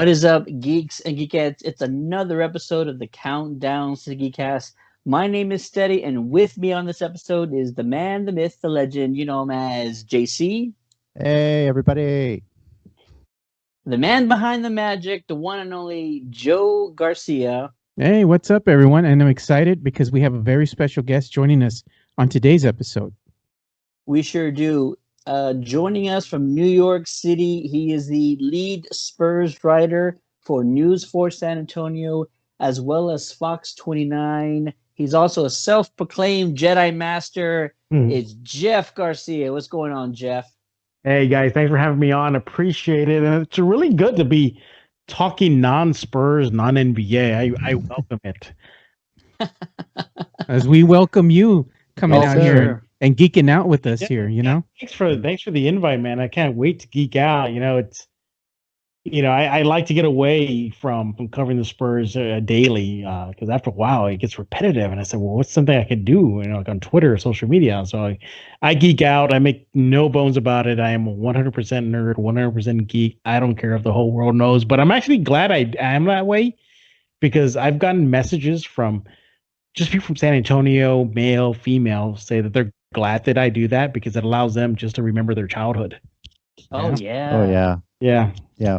What is up, geeks and geekettes? It's another episode of the Countdown to the Geekcast. My name is Steady, and with me on this episode is the man, the myth, the legend. You know him as JC. Hey, everybody. The man behind the magic, the one and only Joe Garcia. Hey, what's up, everyone? And I'm excited because we have a very special guest joining us on today's episode. We sure do. Joining us from New York City, he is the lead Spurs writer for News for San Antonio, as well as Fox 29. He's also a self-proclaimed Jedi Master. It's Jeff Garcia. What's going on, Jeff? Hey, guys. Thanks for having me on. Appreciate it. And it's really good to be talking non-Spurs, non-NBA. I welcome it. As we welcome you coming out sir. here and geeking out with us here, you know? Thanks for the invite, man. I can't wait to geek out. I like to get away from covering the Spurs daily because after a while it gets repetitive. And I said, well, what's something I could do, like on Twitter or social media? So I geek out. I make no bones about it. I am 100% nerd, 100% geek. I don't care if the whole world knows, but I'm actually glad I am that way because I've gotten messages from just people from San Antonio, male, female, say that they're glad that I do that because it allows them just to remember their childhood. Oh, yeah. Oh, yeah. Yeah. Yeah.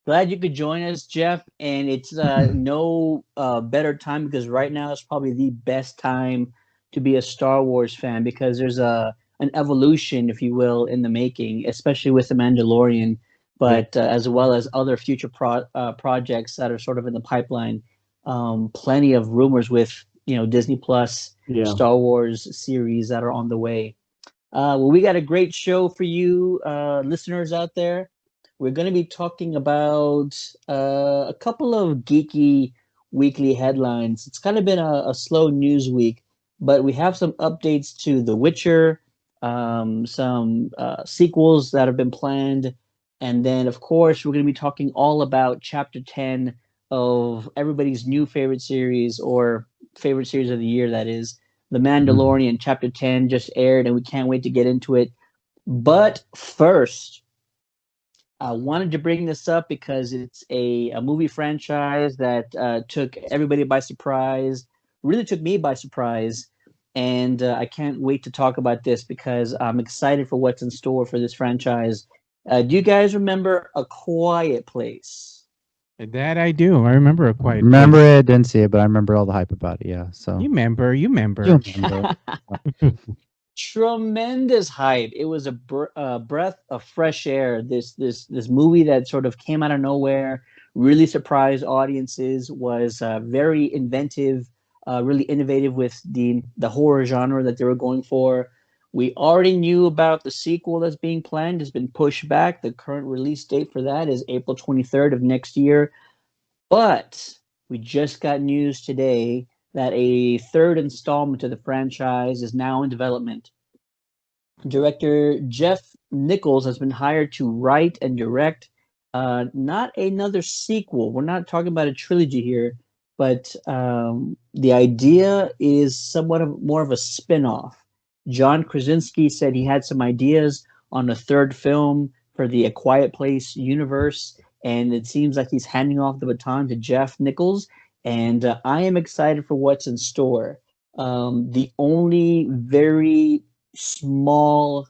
Glad you could join us, Jeff. And it's no better time because right now is probably the best time to be a Star Wars fan because there's an evolution, if you will, in the making, especially with the Mandalorian, but as well as other future projects that are sort of in the pipeline. Plenty of rumors with Disney Plus, Star Wars series that are on the way. Well, we got a great show for you, listeners out there. We're going to be talking about a couple of geeky weekly headlines. It's kind of been a slow news week, but we have some updates to The Witcher, some sequels that have been planned, and then, of course, we're going to be talking all about Chapter 10 of everybody's new favorite series or favorite series of the year, that is. The Mandalorian Chapter 10 just aired, and we can't wait to get into it. But first, I wanted to bring this up because it's a movie franchise that took everybody by surprise, really took me by surprise, and I can't wait to talk about this because I'm excited for what's in store for this franchise. Do you guys remember A Quiet Place? That I do. I remember A Quiet Remember Place. it, didn't see it, but I remember all the hype about it. Yeah. So You remember. You remember. Tremendous hype. It was a breath of fresh air. This movie that sort of came out of nowhere, really surprised audiences, was very inventive, really innovative with the horror genre that they were going for. We already knew about the sequel that's being planned. It's been pushed back. The current release date for that is April 23rd of next year. But we just got news today that a third installment to the franchise is now in development. Director Jeff Nichols has been hired to write and direct not another sequel. We're not talking about a trilogy here, but the idea is somewhat more of a spin-off. John Krasinski said he had some ideas on a third film for the A Quiet Place universe, and it seems like he's handing off the baton to Jeff Nichols, and I am excited for what's in store. The only very small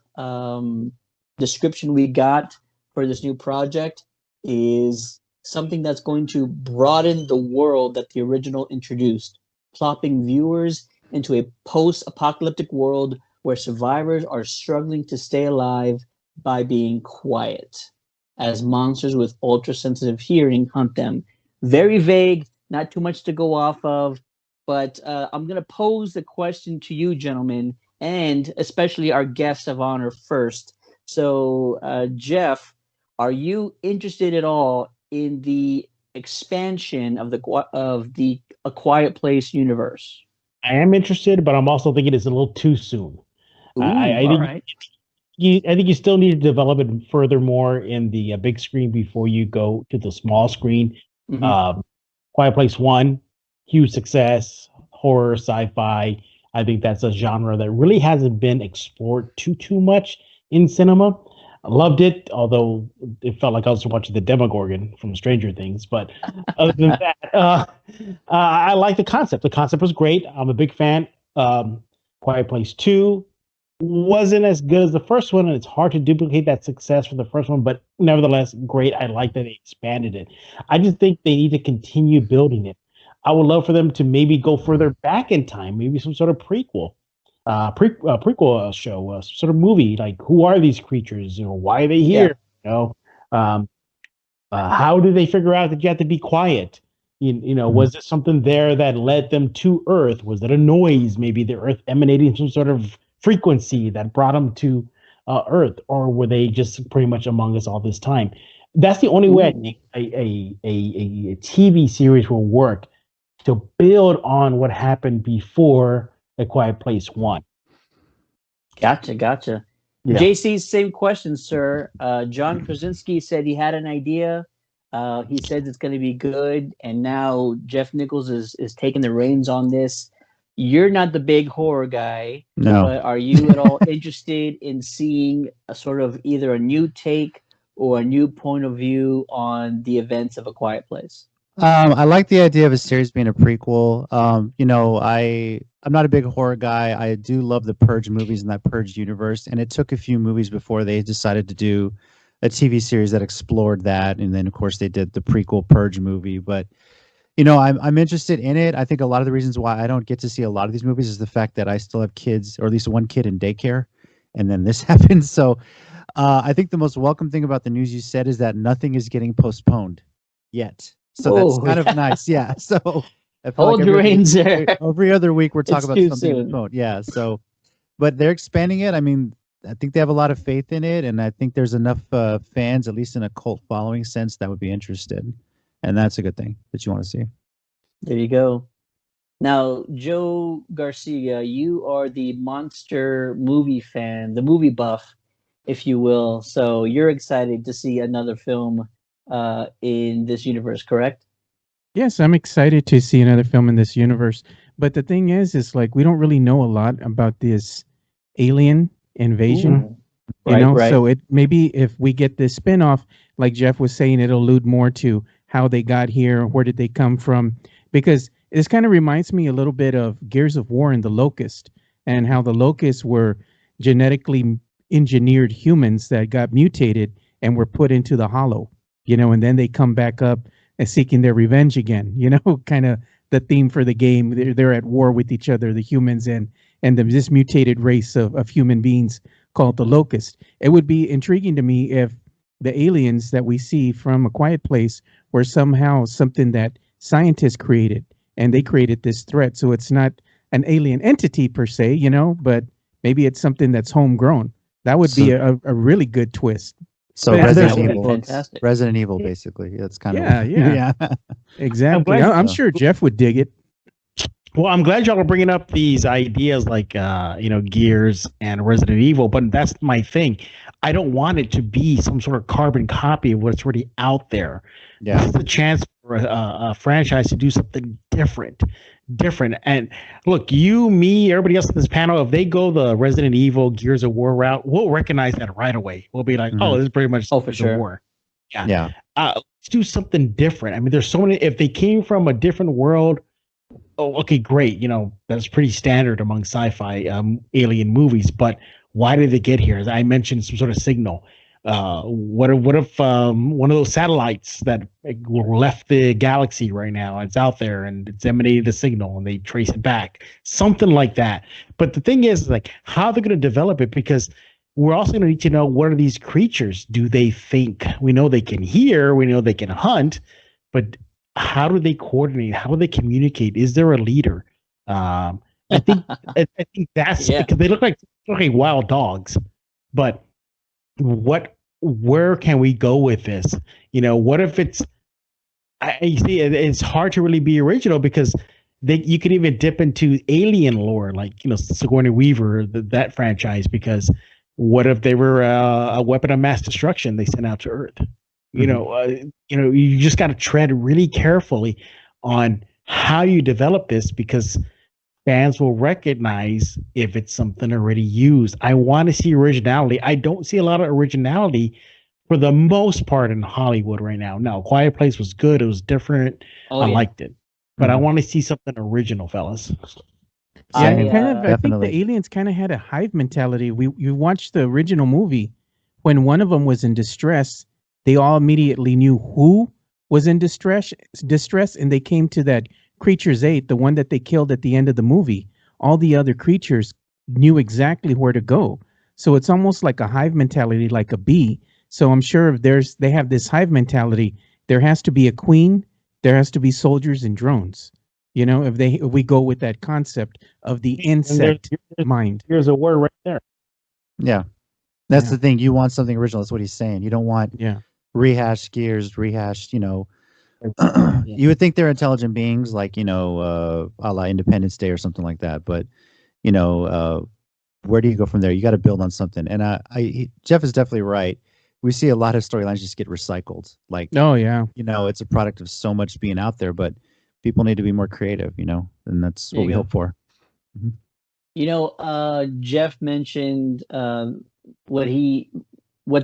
description we got for this new project is something that's going to broaden the world that the original introduced, plopping viewers into a post-apocalyptic world where survivors are struggling to stay alive by being quiet, as monsters with ultra-sensitive hearing hunt them. Very vague, not too much to go off of, but I'm going to pose the question to you, gentlemen, and especially our guest of honor first. So, Jeff, are you interested at all in the expansion of the A Quiet Place universe? I am interested, but I'm also thinking it's a little too soon. I think you still need to develop it furthermore in the big screen before you go to the small screen. Quiet Place 1, huge success, horror, sci-fi. I think that's a genre that really hasn't been explored too much in cinema. Loved it, although it felt like I was watching the Demogorgon from Stranger Things. But other than that, I like the concept. The concept was great. I'm a big fan. Quiet Place 2 wasn't as good as the first one, and it's hard to duplicate that success for the first one, but nevertheless, great. I like that they expanded it. I just think they need to continue building it. I would love for them to maybe go further back in time, maybe some sort of prequel show, sort of movie. Like, who are these creatures? Why are they here? How do they figure out that you have to be quiet? Was there something there that led them to Earth? Was it a noise? Maybe the Earth emanating some sort of frequency that brought them to Earth, or were they just pretty much among us all this time? That's the only way I think a TV series will work, to build on what happened before A Quiet Place 1. Gotcha. Yeah. JC, same question, sir. John Krasinski said he had an idea. He said it's going to be good, and now Jeff Nichols is taking the reins on this. You're not the big horror guy, No. but are you at all interested in seeing a sort of either a new take or a new point of view on the events of A Quiet Place? I like the idea of a series being a prequel. I'm not a big horror guy. I do love the Purge movies and that Purge universe, and it took a few movies before they decided to do a TV series that explored that, and then of course they did the prequel Purge movie. But I'm interested in it. I think a lot of the reasons why I don't get to see a lot of these movies is the fact that I still have kids, or at least one kid in daycare, and then this happens. So I think the most welcome thing about the news you said is that nothing is getting postponed yet. So that's kind of nice. Yeah. So I feel hold your reins there. Every other week we're talking about something soon. postponed. Yeah. So, but they're expanding it. I mean, I think they have a lot of faith in it, and I think there's enough fans, at least in a cult following sense, that would be interested, and that's a good thing that you want to see. There you go. Now, Joe Garcia, you are the monster movie fan, the movie buff, if you will. So you're excited to see another film in this universe, correct? Yes, I'm excited to see another film in this universe. But the thing is like we don't really know a lot about this alien invasion. Right. So it maybe if we get this spin-off, like Jeff was saying, it'll allude more to how they got here, where did they come from? Because this kind of reminds me a little bit of Gears of War and the Locust, and how the Locusts were genetically engineered humans that got mutated and were put into the Hollow, and then they come back up and seeking their revenge again, kind of the theme for the game. They're at war with each other, the humans and this mutated race of human beings called the Locust. It would be intriguing to me if the aliens that we see from A Quiet Place were somehow something that scientists created, and they created this threat. So it's not an alien entity per se, but maybe it's something that's homegrown. That would be a really good twist. So Resident Evil, basically. That's kind of yeah, exactly. I'm sure Jeff would dig it. Well, I'm glad y'all are bringing up these ideas like Gears and Resident Evil, but that's my thing. I don't want it to be some sort of carbon copy of what's already out there. Yeah, this is a chance for a franchise to do something different. And look, you, me, everybody else on this panel, if they go the Resident Evil, Gears of War route, we'll recognize that right away. We'll be like, oh, this is pretty much for sure. War. Yeah. Let's do something different. I mean, there's so many. If they came from a different world, oh, okay, great. That's pretty standard among sci-fi alien movies. But why did they get here? As I mentioned, some sort of signal. What if one of those satellites that left the galaxy right now, it's out there and it's emanated a signal and they trace it back, something like that. But the thing is, like, how they're going to develop it, because we're also going to need to know, what are these creatures? Do they think? We know they can hear, we know they can hunt, but how do they coordinate? How do they communicate? Is there a leader? I think that's because they look like wild dogs, but where can we go with this? What if it's, you see, it's hard to really be original, because you could even dip into alien lore, like, Sigourney Weaver, that franchise, because what if they were a weapon of mass destruction they sent out to Earth? You just got to tread really carefully on how you develop this, because fans will recognize if it's something already used. I want to see originality. I don't see a lot of originality for the most part in Hollywood right now. No, Quiet Place was good. It was different. Oh I yeah. liked it. But I Mhm. want to see something original, fellas. Yeah, Same, it kind of. I think definitely. the aliens kind of had a hive mentality. You watched the original movie, when one of them was in distress, they all immediately knew who was in distress, and they came to that creature's aid, the one that they killed at the end of the movie. All the other creatures knew exactly where to go. So it's almost like a hive mentality, like a bee. So I'm sure if they have this hive mentality, there has to be a queen, there has to be soldiers and drones. You know, if we go with that concept of the And insect mind. here's a word right there. Yeah, that's Yeah. the thing. You want something original. That's what he's saying. You don't want Yeah. rehashed gears, rehashed. Yeah. You would think they're intelligent beings, like a la Independence Day or something like that. But where do you go from there? You got to build on something. And Jeff is definitely right. We see a lot of storylines just get recycled. Like, Oh yeah. it's a product of so much being out there, but people need to be more creative, and that's There what you we go. hope for. Jeff mentioned what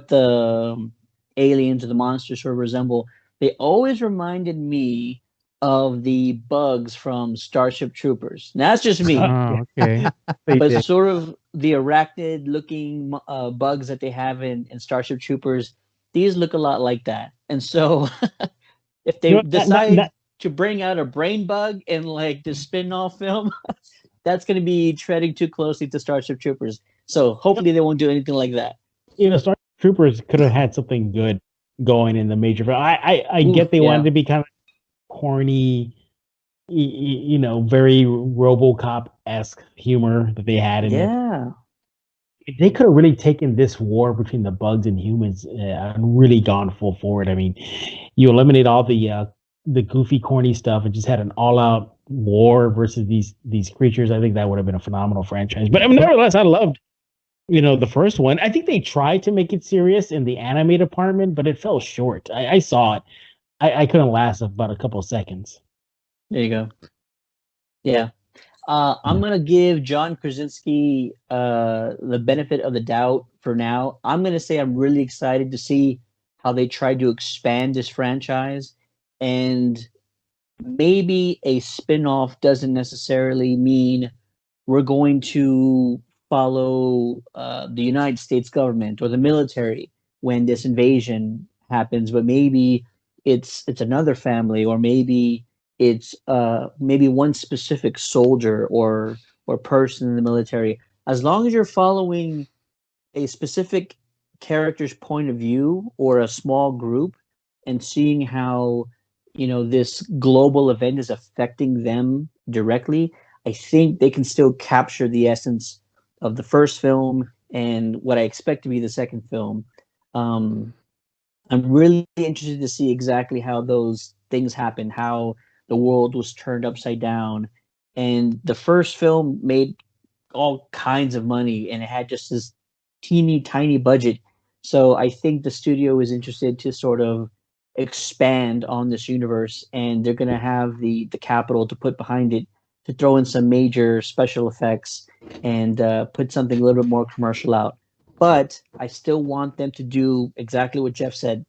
the aliens or the monsters sort of resemble. They always reminded me of the bugs from Starship Troopers. Now, that's just me, Oh, okay. but sort of the arachnid-looking bugs that they have in Starship Troopers. These look a lot like that, and so if they You know, decide to bring out a brain bug in like the spin-off film, that's going to be treading too closely to Starship Troopers. So hopefully they won't do anything like that. Star Troopers could have had something good going in the major film. I Ooh, get they wanted yeah. to be kind of corny, very RoboCop-esque humor that they had in it. Yeah. They could have really taken this war between the bugs and humans and really gone full forward. I mean, you eliminate all the goofy, corny stuff and just had an all-out war versus these creatures. I think that would have been a phenomenal franchise. But nevertheless, I loved the first one. I think they tried to make it serious in the anime department, but it fell short. I saw it. I couldn't last about a couple of seconds. There you go. Yeah. I'm going to give John Krasinski the benefit of the doubt for now. I'm going to say I'm really excited to see how they try to expand this franchise. And maybe a spin-off doesn't necessarily mean we're going to follow the United States government or the military when this invasion happens, but maybe it's another family, or maybe it's maybe one specific soldier or person in the military. As long as you're following a specific character's point of view or a small group and seeing how this global event is affecting them directly, I think they can still capture the essence of the first film and what I expect to be the second film. um, I'm really interested to see exactly how those things happen, how the world was turned upside down. And the first film made all kinds of money and it had just this teeny tiny budget. So I think the studio is interested to sort of expand on this universe, and they're going to have the capital to put behind it to throw in some major special effects and put something a little bit more commercial out. But I still want them to do exactly what Jeff said,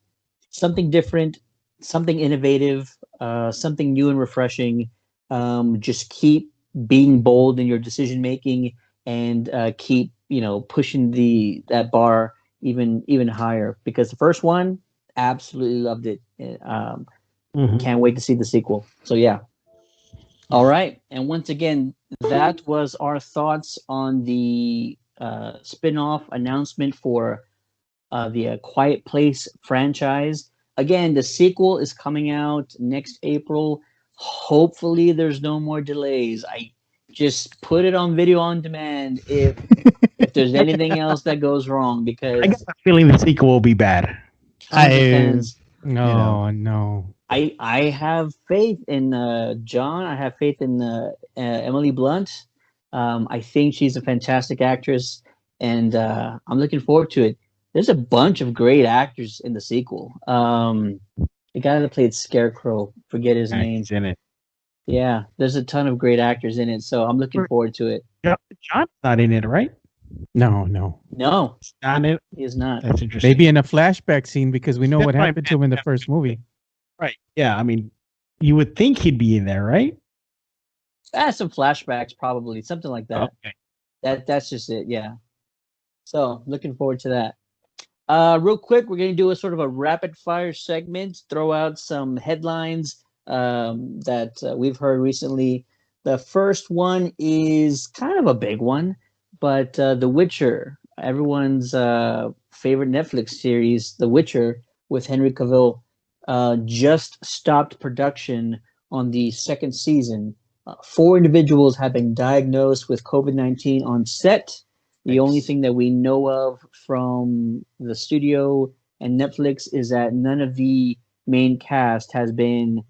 something different, something innovative, something new and refreshing. Just keep being bold in your decision making and keep pushing that bar even higher, because the first one, absolutely loved it. Can't wait to see the sequel. So yeah. All right, and once again, that was our thoughts on the spin-off announcement for the Quiet Place franchise. Again, the sequel is coming out next April. Hopefully, there's no more delays. I just put it on video on demand if there's anything else that goes wrong, I because got a feeling the sequel will be bad. tons of fans. No, no. I have faith in John. I have faith in Emily Blunt. I think she's a fantastic actress, and I'm looking forward to it. There's a bunch of great actors in the sequel. The guy that played Scarecrow, forget his name. He's in it. Yeah, there's a ton of great actors in it, so I'm looking forward to it. John's not in it, right? No. No, He's not in it. he is not. That's interesting. Maybe in a flashback scene because we know That's what what I happened to him in the meant. first movie. Right. Yeah. I mean, you would think he'd be in there, right? Some flashbacks, probably something like that. Okay. That's just it. Yeah. So looking forward to that. Real quick, we're going to do a sort of a rapid fire segment, throw out some headlines that we've heard recently. The first one is kind of a big one, but The Witcher, everyone's favorite Netflix series, The Witcher with Henry Cavill, just stopped production on the second season. 4 individuals have been diagnosed with COVID-19 on set. The only thing that we know of from the studio and Netflix is that none of the main cast has been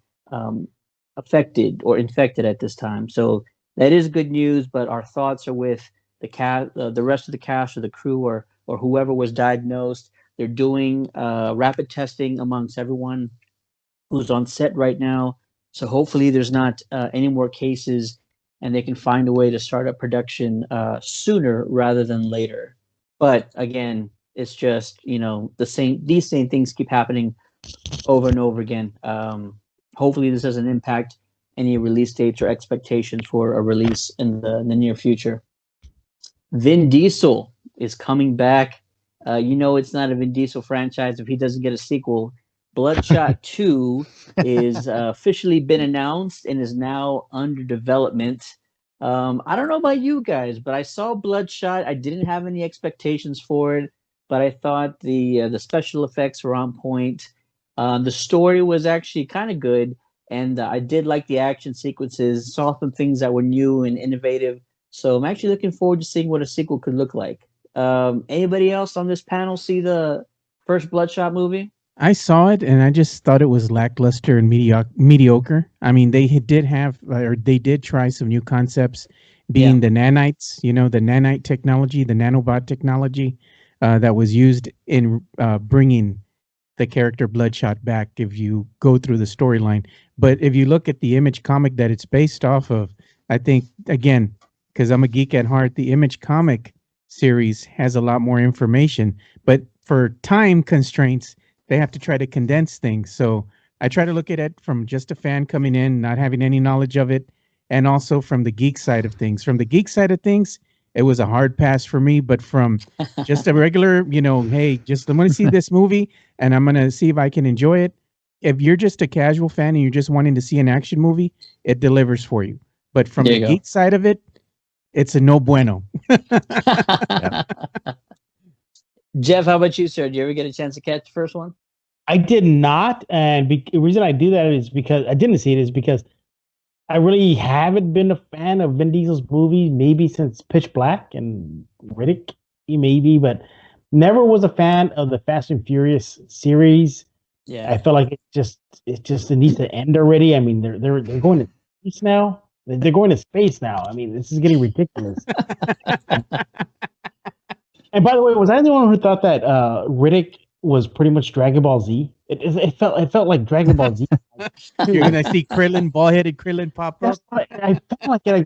affected or infected at this time. So that is good news, but our thoughts are with the rest of the cast or the crew or whoever was diagnosed. They're doing rapid testing amongst everyone who's on set right now. So hopefully there's not any more cases and they can find a way to start up production sooner rather than later. But again, it's just, these same things keep happening over and over again. Hopefully this doesn't impact any release dates or expectations for a release in the near future. Vin Diesel is coming back. It's not a Vin Diesel franchise if he doesn't get a sequel. Bloodshot 2 is officially been announced and is now under development. I don't know about you guys, but I saw Bloodshot. I didn't have any expectations for it, but I thought the special effects were on point. The story was actually kind of good, and I did like the action sequences. Saw some things that were new and innovative. So I'm actually looking forward to seeing what a sequel could look like. Anybody else on this panel see the first Bloodshot movie? I saw it and I just thought it was lackluster and mediocre. I mean, they did try some new concepts, being the nanites, the nanite technology, the nanobot technology that was used in bringing the character Bloodshot back if you go through the storyline. But if you look at the Image comic that it's based off of, I think, again, because I'm a geek at heart, the Image comic series has a lot more information. But for time constraints, they have to try to condense things. So I try to look at it from just a fan coming in, not having any knowledge of it, and also from the geek side of things. From the geek side of things, it was a hard pass for me, but from just a regular, hey, I'm going to see this movie and I'm going to see if I can enjoy it. If you're just a casual fan and you're just wanting to see an action movie, it delivers for you. But from the geek side of it, it's a no bueno. Jeff, how about you, sir? Did you ever get a chance to catch the first one? I did not, and the reason I do that is because I didn't see it is because I really haven't been a fan of Vin Diesel's movies, maybe since Pitch Black and Riddick, maybe, but never was a fan of the Fast and Furious series. Yeah, I feel like it needs to end already. I mean, they're going to space now. They're going to space now. I mean, this is getting ridiculous. And by the way, was I the one who thought that Riddick was pretty much Dragon Ball Z? It felt like Dragon Ball Z. You're gonna see ball-headed Krillin pop up. I felt like they're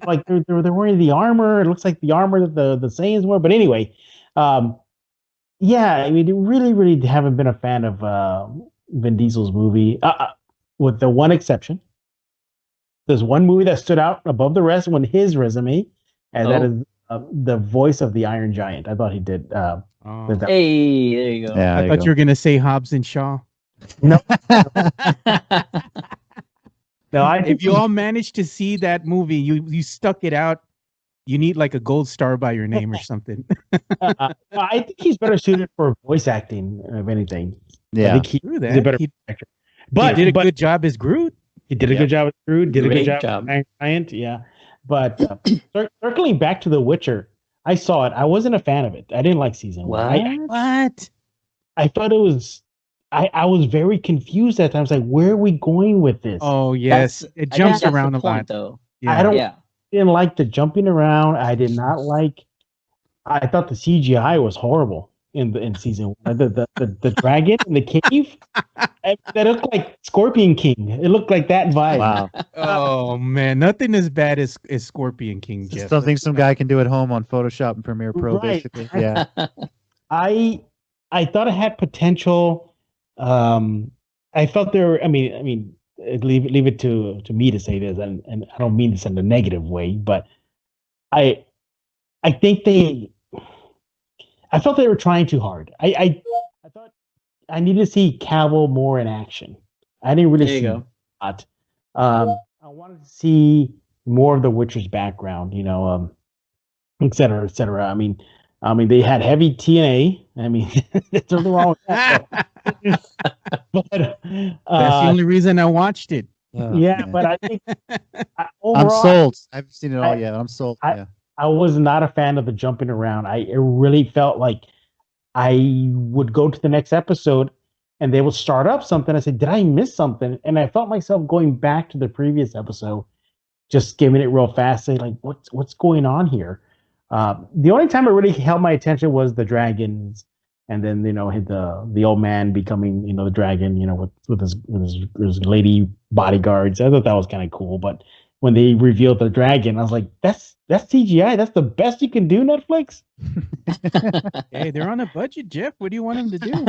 wearing the armor. It looks like the armor that the Saiyans wore. But anyway, yeah, I mean, really haven't been a fan of Vin Diesel's movie, with the one exception. There's one movie that stood out above the rest on his resume, and that is the voice of the Iron Giant. I thought he did. Hey, there you go. Yeah, I thought you were gonna say Hobbs and Shaw. No. No, if you all managed to see that movie, you stuck it out. You need like a gold star by your name or something. I think he's better suited for voice acting, if anything. Yeah, I think he's a better actor. But he did a good job as Groot. He did a good job as Groot. Did a Great good job as Giant. Yeah. But circling back to The Witcher, I saw it. I wasn't a fan of it. I didn't like season one. What? I thought it was. I was very confused at times. Like, where are we going with this? Oh yes, it jumps around a lot though. Yeah. Didn't like the jumping around. I did not like. I thought the CGI was horrible. in season one. The dragon in the cave. That looked like Scorpion King. It looked like that vibe. Wow. Oh man, nothing as bad as Scorpion King, Jeff. Something some guy can do at home on Photoshop and Premiere Pro, Right. basically. Yeah. I thought it had potential. I felt there. I mean, leave it to me to say this, and I don't mean this in a negative way, but I think I felt they were trying too hard. I thought I needed to see Cavill more in action. I didn't really There you see go. that. I wanted to see more of the Witcher's background, et cetera, et cetera. I mean, they had heavy TNA. I mean, there's nothing wrong with that. But That's the only reason I watched it. yeah, man. but I think I'm overall, sold. I haven't seen it all yet. I'm sold. Yeah. I was not a fan of the jumping around. It really felt like I would go to the next episode and they would start up something. I said, did I miss something? And I felt myself going back to the previous episode, just skimming it real fast, saying like, what's going on here? The only time it really held my attention was the dragons, and then the old man becoming the dragon, with his lady bodyguards. I thought that was kind of cool. But when they revealed the dragon, I was like, that's CGI. That's the best you can do, Netflix. Hey, they're on a budget, Jeff. What do you want them to do?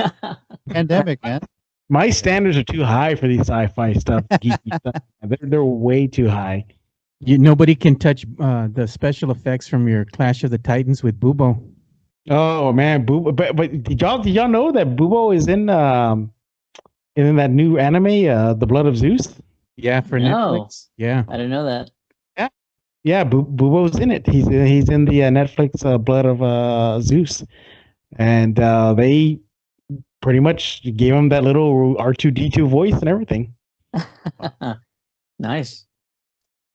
Pandemic, man. My standards are too high for these sci-fi stuff, geeky stuff. They're way too high. Nobody can touch the special effects from your Clash of the Titans with Bubo. Oh man, Bubo! But did y'all know that Bubo is in that new anime, The Blood of Zeus? Yeah, for No. Netflix. Yeah. I didn't know that. Yeah, Bubo's in it. He's in the Netflix Blood of Zeus, and they pretty much gave him that little R2D2 voice and everything. Nice.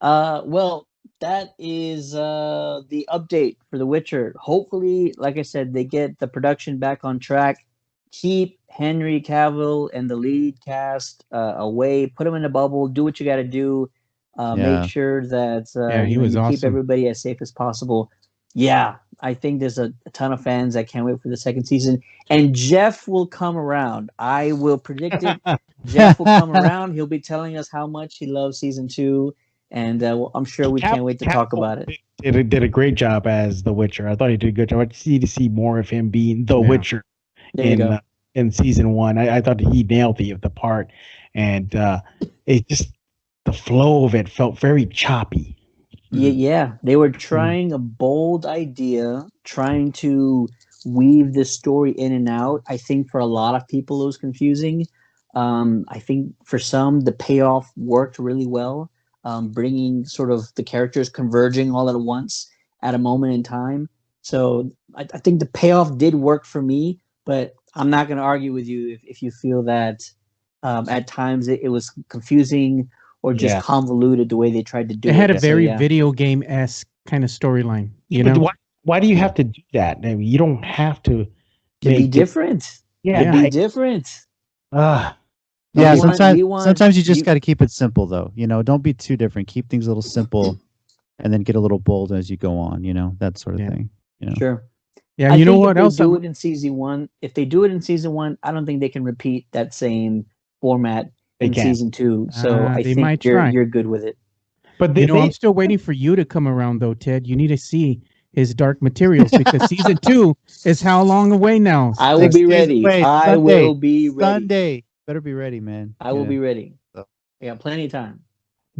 Well, that is the update for The Witcher. Hopefully, like I said, they get the production back on track. Keep Henry Cavill and the lead cast away. Put them in a bubble. Do what you got to do. Yeah. Make sure that he was you keep awesome. everybody as safe as possible. Yeah, I think there's a ton of fans that can't wait for the second season. And Jeff will come around. I will predict it. Jeff will come around. He'll be telling us how much he loves season 2. And I'm sure we can't wait to talk about it. Did a great job as the Witcher. I thought he did a good job. I just need to see more of him being the Witcher in season 1. I thought he nailed the part, and it just the flow of it felt very choppy. Yeah, they were trying a bold idea, trying to weave this story in and out. I think for a lot of people it was confusing. I think for some the payoff worked really well. Bringing sort of the characters converging all at once at a moment in time. So I think the payoff did work for me, but I'm not going to argue with you if you feel that at times it was confusing or just convoluted the way they tried to do it. It had a very video game-esque kind of storyline. Why do you have to do that? I mean, you don't have to be different. Be different. Yeah, sometimes you just got to keep it simple, though. Don't be too different. Keep things a little simple, and then get a little bold as you go on. That sort of thing. Sure. Yeah, you know what else? Do it in season 1. If they do it in season 1, I don't think they can repeat that same format in season 2. So I think you're good with it. But I'm still waiting for you to come around, though, Ted. You need to see his Dark Materials because season 2 is how long away now? I will be ready. I will be ready. Sunday. Better be ready, man. I will be ready. I got plenty of time.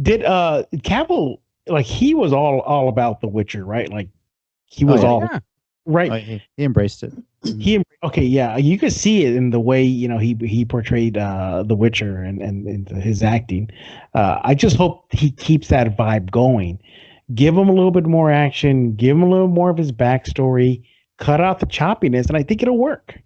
Did Cavill, like, he was all about The Witcher, right? Like, he was right. Oh, he embraced it. You could see it in the way he portrayed The Witcher and his acting. I just hope he keeps that vibe going. Give him a little bit more action. Give him a little more of his backstory. Cut out the choppiness, and I think it'll work.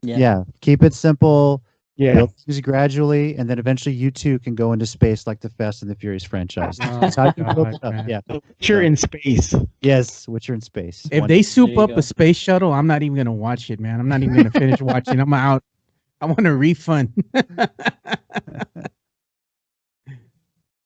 Yeah. Keep it simple. Yeah. Build things gradually, and then eventually you two can go into space like the Fast and the Furious franchise. That's how you build stuff. Yeah. Witcher in space. Yes, Witcher in space. If they soup up a space shuttle, I'm not even going to watch it, man. I'm not even going to finish watching. I'm out. I want a refund.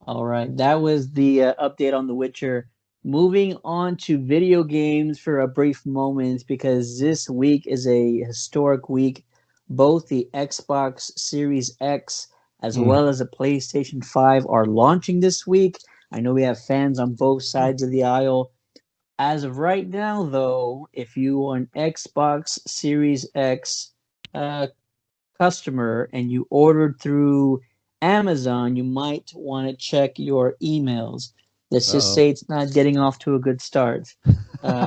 All right. That was the update on The Witcher. moving on to video games for a brief moment because this week is a historic week. Both the Xbox Series X as well as the PlayStation 5 are launching this week. I know we have fans on both sides of the aisle. As of right now, though, if you are an Xbox Series X customer and you ordered through Amazon, you might want to check your emails. Let's just say it's not getting off to a good start.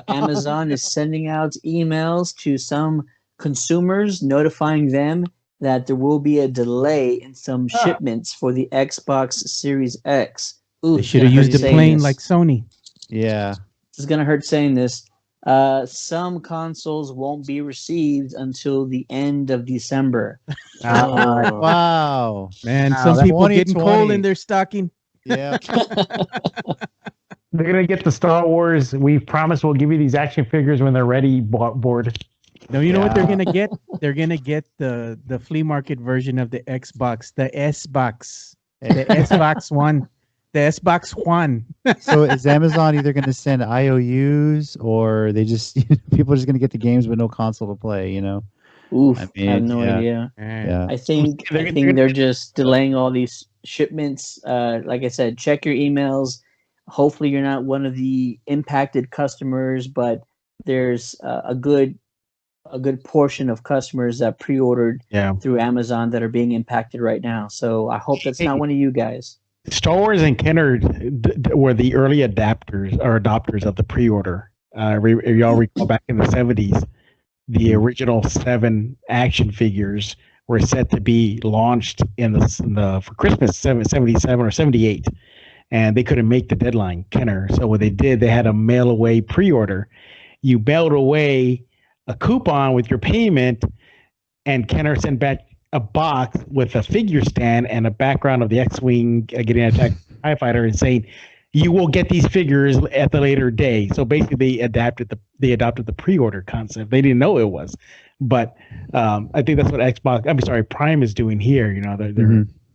Amazon is sending out emails to some consumers notifying them that there will be a delay in some shipments for the Xbox Series X. Ooh, They should have used a plane like Sony. Yeah. This is going to hurt saying this. Some consoles won't be received until the end of December. Wow. Man, some people getting coal in their stocking. Yeah. They're gonna get the Star Wars. We promise we'll give you these action figures when they're ready. Board. No, you know what they're gonna get? They're gonna get the flea market version of the Xbox, the S-Box, the Xbox One, the Xbox One. So is Amazon either going to send IOUs or they just people are just going to get the games with no console to play? You know. Oof, I have no idea. Yeah. I think they're just delaying all these shipments. Like I said, check your emails. Hopefully, you're not one of the impacted customers, but there's a good portion of customers that pre-ordered through Amazon that are being impacted right now. So I hope that's not one of you guys. Star Wars and Kenner were the early adopters of the pre-order. If y'all recall, back in the 70s, the original 7 action figures were set to be launched for Christmas 77 or 78, and they couldn't make the deadline, Kenner. So what they did, they had a mail away pre-order. You mailed away a coupon with your payment, and Kenner sent back a box with a figure stand and a background of the X-Wing getting attacked by a TIE fighter and saying, you will get these figures at the later day. So basically they adopted the pre-order concept. They didn't know it was. But I think that's what Prime is doing here. You know,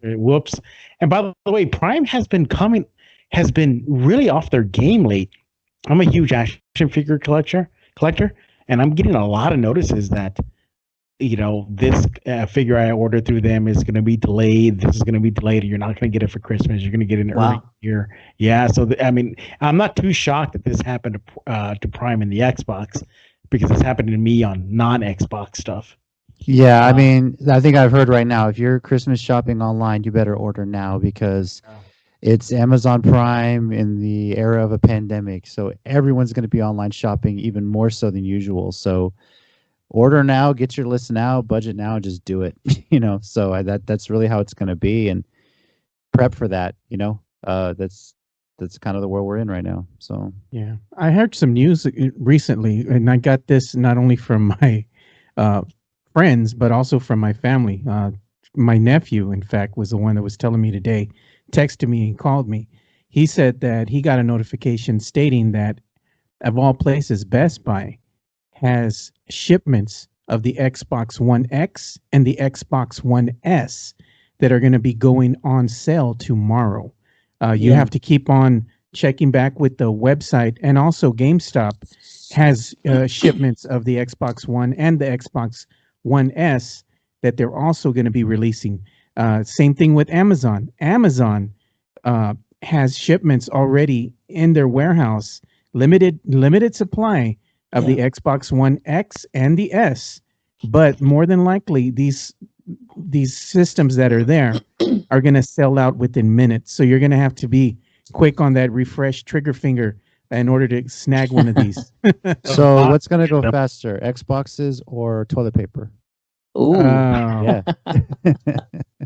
they're whoops. And by the way, Prime has been really off their game late. I'm a huge action figure collector, and I'm getting a lot of notices that, you know, this figure I ordered through them is going to be delayed. This is going to be delayed. You're not going to get it for Christmas. You're going to get it in early year. Yeah. So, I'm not too shocked that this happened to Prime and the Xbox, because it's happened to me on non-Xbox stuff. Yeah. I think I've heard right now, if you're Christmas shopping online, you better order now because it's Amazon Prime in the era of a pandemic. So everyone's going to be online shopping even more so than usual. So order now, get your list now, budget now, and just do it. You know, so that's really how it's going to be, and prep for that. You know, that's kind of the world we're in right now. So yeah, I heard some news recently, and I got this not only from my friends but also from my family. My nephew, in fact, was the one that was telling me today, texted me and called me. He said that he got a notification stating that, of all places, Best Buy has shipments of the Xbox One X and the Xbox One S that are going to be going on sale tomorrow. You have to keep on checking back with the website, and also GameStop has shipments of the Xbox One and the Xbox One S that they're also going to be releasing. Same thing with Amazon. Amazon has shipments already in their warehouse, limited supply of the Xbox One X and the S, but more than likely these systems that are there are going to sell out within minutes. So you're going to have to be quick on that refresh trigger finger in order to snag one of these. So what's going to go faster, Xboxes or toilet paper? Ooh. Yeah.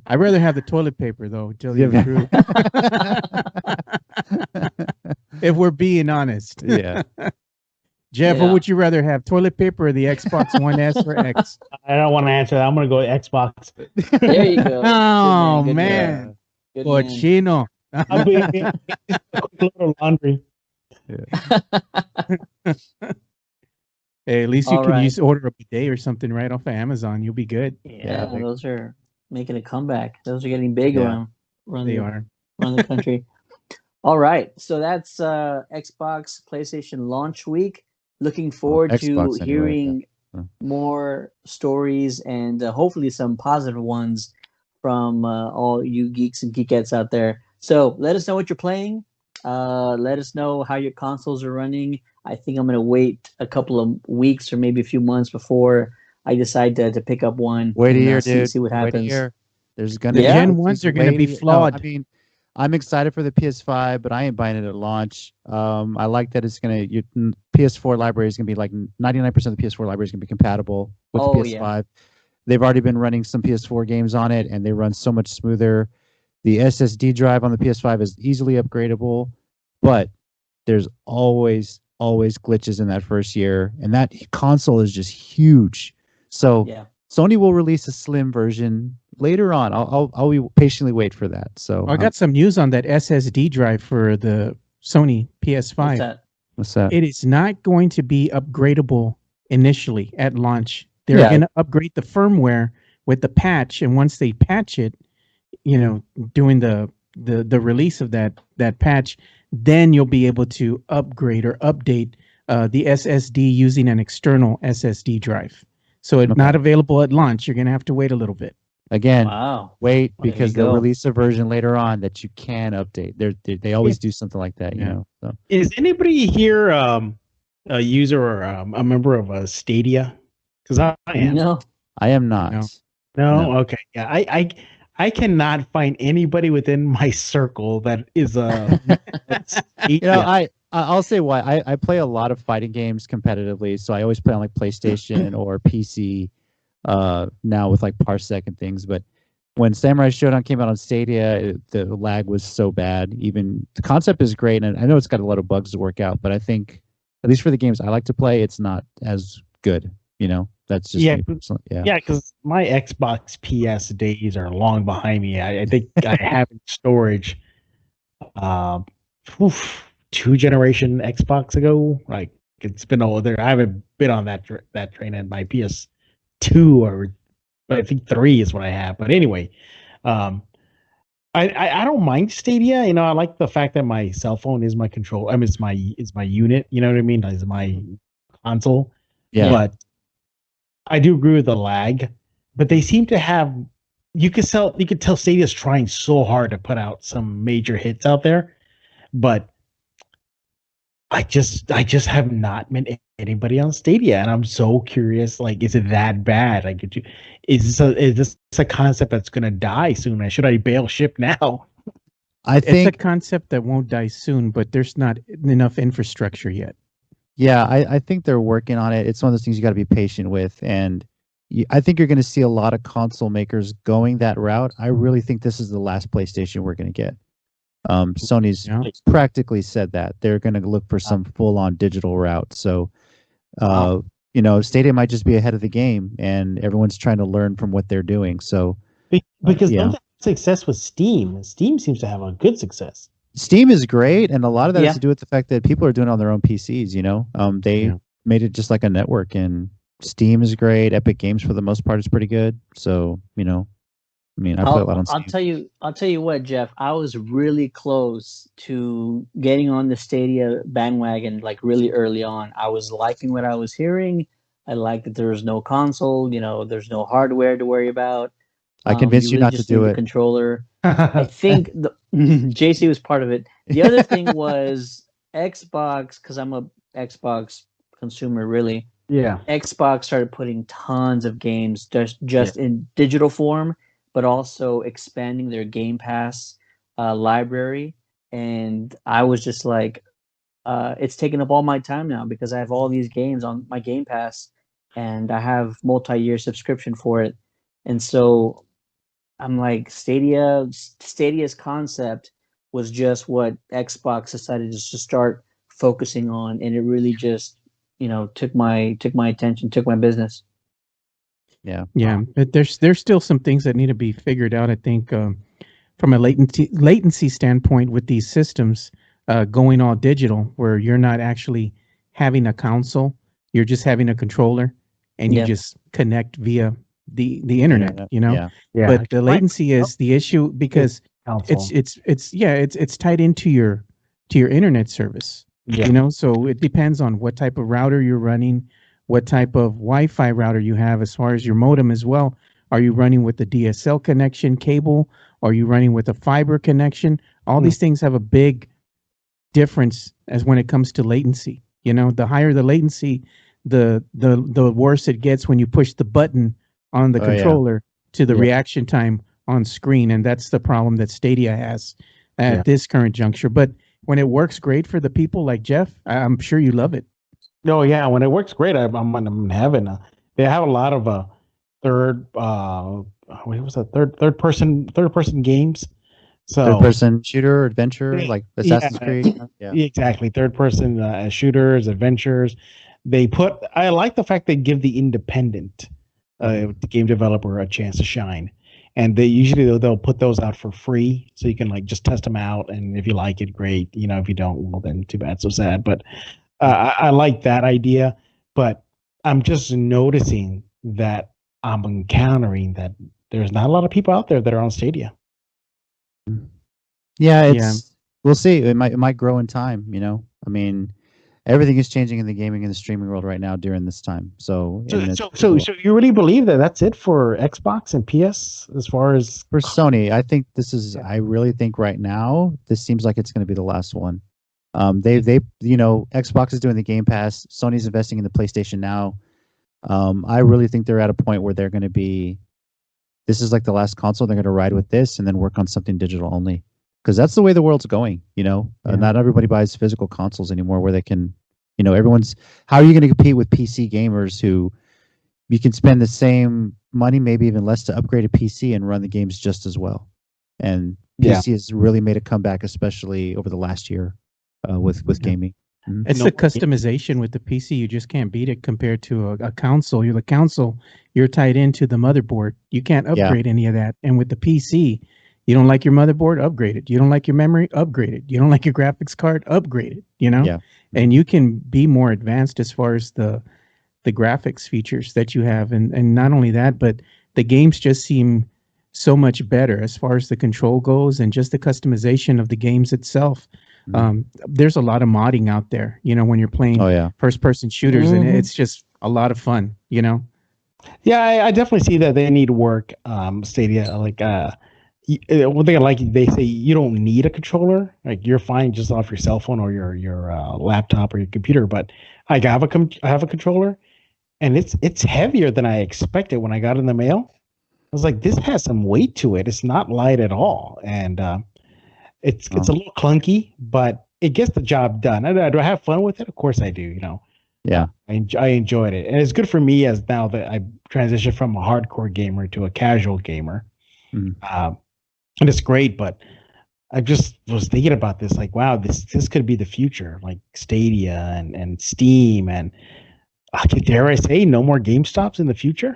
I'd rather have the toilet paper, though, to tell you the truth. If we're being honest. Yeah. Jeff, what would you rather have, toilet paper or the Xbox One S or X? I don't want to answer that. I'm going to go Xbox. There you go. Oh, man. Cochino. I'll be a little laundry. Hey, at least you can use order a bidet or something right off of Amazon. You'll be good. Yeah, those are making a comeback. Those are getting big around the country. All right, so that's Xbox, PlayStation launch week. Looking forward to Xbox anyway, hearing more stories and hopefully some positive ones from all you geeks and geekettes out there. So let us know what you're playing. Let us know how your consoles are running. I think I'm going to wait a couple of weeks or maybe a few months before I decide to pick up one. Wait a and, year, see, dude. see what Wait a happens. year. There's The gonna be Gen 1s are going to be flawed. I mean, I'm excited for the PS5, but I ain't buying it at launch. I like that it's gonna PS4 library is gonna be like 99% of the PS4 library is gonna be compatible with the PS5. Yeah. They've already been running some PS4 games on it, and they run so much smoother. The SSD drive on the PS5 is easily upgradable, but there's always glitches in that first year, and that console is just huge. So Yeah. Sony will release a slim version later on. I'll be patiently wait for that. So I got some news on that SSD drive for the Sony PS5. What's that? What's that? It is not going to be upgradable initially at launch. They're going to upgrade the firmware with the patch, and once they patch it, doing the release of that patch, then you'll be able to upgrade or update the SSD using an external SSD drive. So it's not available at launch. You're going to have to wait a little bit. Again, wait, Well, because they'll release a version later on that you can update. They always do something like that, you know. So. Is anybody here a user or a member of Stadia? Because I am. No. I am not. No? Okay. Yeah, I cannot find anybody within my circle that is a. I'll say why. I play a lot of fighting games competitively, so I always play on like PlayStation or PC. Now with like Parsec and things, but when Samurai Shodown came out on Stadia, the lag was so bad. Even the concept is great, and I know it's got a lot of bugs to work out, but I think at least for the games I like to play, it's not as good. That's just me personally. Yeah, because my Xbox PS days are long behind me. I think I have in storage 2 generation Xbox ago. Like it's been older. I haven't been on that train, and my PS2 or I think 3 is what I have. But anyway, I don't mind Stadia. I like the fact that my cell phone is my control. I mean, it's my unit. You know what I mean? It's my console. Yeah. But I do agree with the lag. But they seem to have. You could tell Stadia's trying so hard to put out some major hits out there, but I just have not met anybody on Stadia, and I'm so curious. Like, is it that bad? Like, is this a concept that's going to die soon? Man, should I bail ship now? I think it's a concept that won't die soon, but there's not enough infrastructure yet. Yeah, I think they're working on it. It's one of those things you got to be patient with, and I think you're going to see a lot of console makers going that route. I really think this is the last PlayStation we're going to get. Sony's practically said that they're going to look for some full-on digital route. So, Stadia might just be ahead of the game, and everyone's trying to learn from what they're doing. So, because success with Steam seems to have a good success. Steam is great, and a lot of that has to do with the fact that people are doing it on their own PCs. They made it just like a network, and Steam is great. Epic Games, for the most part, is pretty good. So, I play a lot on Steam. I'll tell you what, Jeff. I was really close to getting on the Stadia bandwagon, like really early on. I was liking what I was hearing. I liked that there was no console. There's no hardware to worry about. I convinced you not to do it. Controller. I think JC was part of it. The other thing was Xbox, because I'm a Xbox consumer, really. Yeah. Xbox started putting tons of games just in digital form, but also expanding their Game Pass library. And I was just like, it's taking up all my time now because I have all these games on my Game Pass, and I have multi-year subscription for it. And so I'm like, Stadia's concept was just what Xbox decided to start focusing on, and it really just, took my attention, took my business. Yeah, but there's still some things that need to be figured out. I think from a latency standpoint with these systems going all digital, where you're not actually having a console, you're just having a controller, and you just connect via the internet. But the latency is the issue because it's tied into your to your internet service. Yeah. You know, so it depends on what type of router you're running, what type of Wi-Fi router you have as far as your modem as well. Are you running with the DSL connection cable? Are you running with a fiber connection? All these things have a big difference as when it comes to latency. You know, the higher the latency, the worse it gets when you push the button on the controller to the reaction time on screen, and that's the problem that Stadia has at this current juncture. But when it works great for the people like Jeff, I'm sure you love it. No, yeah, when it works great, I'm in heaven. They have a lot of third third person games. So third person shooter, adventure, like Assassin's Creed. Yeah, exactly. Third person shooters, adventures. I like the fact they give the independent game developer a chance to shine. And they usually they'll put those out for free, so you can like just test them out, and if you like it, great. You know, if you don't, well, then too bad, so sad. But I like that idea. But I'm just noticing that I'm encountering that there's not a lot of people out there that are on Stadia. Yeah, we'll see. It might grow in time. You know, I mean, everything is changing in the gaming and the streaming world right now during this time. So you really believe that that's it for Xbox and PS as far as for Sony? I think this is. I really think right now this seems like it's going to be the last one. They Xbox is doing the Game Pass. Sony's investing in the PlayStation Now. I really think they're at a point where they're going to be. This is like the last console. They're going to ride with this and then work on something digital only. Because that's the way the world's going, you know. Not everybody buys physical consoles anymore, where they can, you know, how are you going to compete with PC gamers who you can spend the same money, maybe even less, to upgrade a PC and run the games just as well? And PC has really made a comeback, especially over the last year with gaming. It's the customization with the PC. You just can't beat it compared to a console. You're the console. You're tied into the motherboard. You can't upgrade any of that. And with the PC, you don't like your motherboard, upgrade it. You don't like your memory, upgrade it. You don't like your graphics card, upgrade it. You know, and you can be more advanced as far as the graphics features that you have, and not only that, but the games just seem so much better as far as the control goes, and just the customization of the games itself. There's a lot of modding out there, you know, when you're playing first-person shooters, and it's just a lot of fun, you know. Yeah, I definitely see that they need work. Stadia, like one thing I like, they say you don't need a controller. Like, you're fine just off your cell phone or your laptop or your computer. But I have a controller, and it's heavier than I expected when I got it in the mail. I was like, this has some weight to it. It's not light at all, and it's a little clunky, but it gets the job done. Do I have fun with it? Of course I do. You know. Yeah, I enjoyed it, and it's good for me as now that I transitioned from a hardcore gamer to a casual gamer. And it's great, but I just was thinking about this, like, wow, this could be the future, like Stadia and Steam, and dare I say, no more GameStops in the future?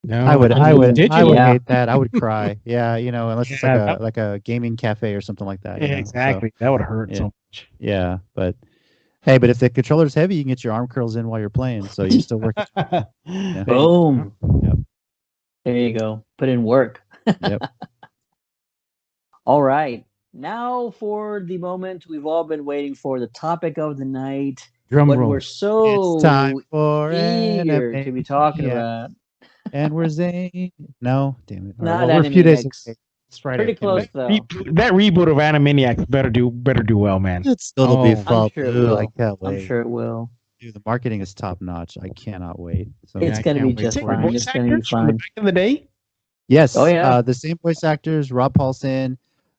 No, I would hate that. I would cry. Yeah, you know, unless it's like a gaming cafe or something like that. Yeah, exactly. So, that would hurt so much. Yeah, but hey, but if the controller's heavy, you can get your arm curls in while you're playing, so you still work. Boom. Yep. There you go. Put in work. Yep. All right. Now for the moment we've all been waiting for, the topic of the night. Drum roll. We're so it's time for eager to be talking about. And we're Zane. No, damn it. Not we're a few days away. It's Friday. Pretty close though. That reboot of Animaniacs better do well, man. It's still be fun. I'm sure it will. I'm sure it will. Dude, the marketing is top notch. I cannot wait. So it's gonna be just fine. It's gonna be fine. Back in the day. Yes. Oh yeah. The same voice actors: Rob Paulson,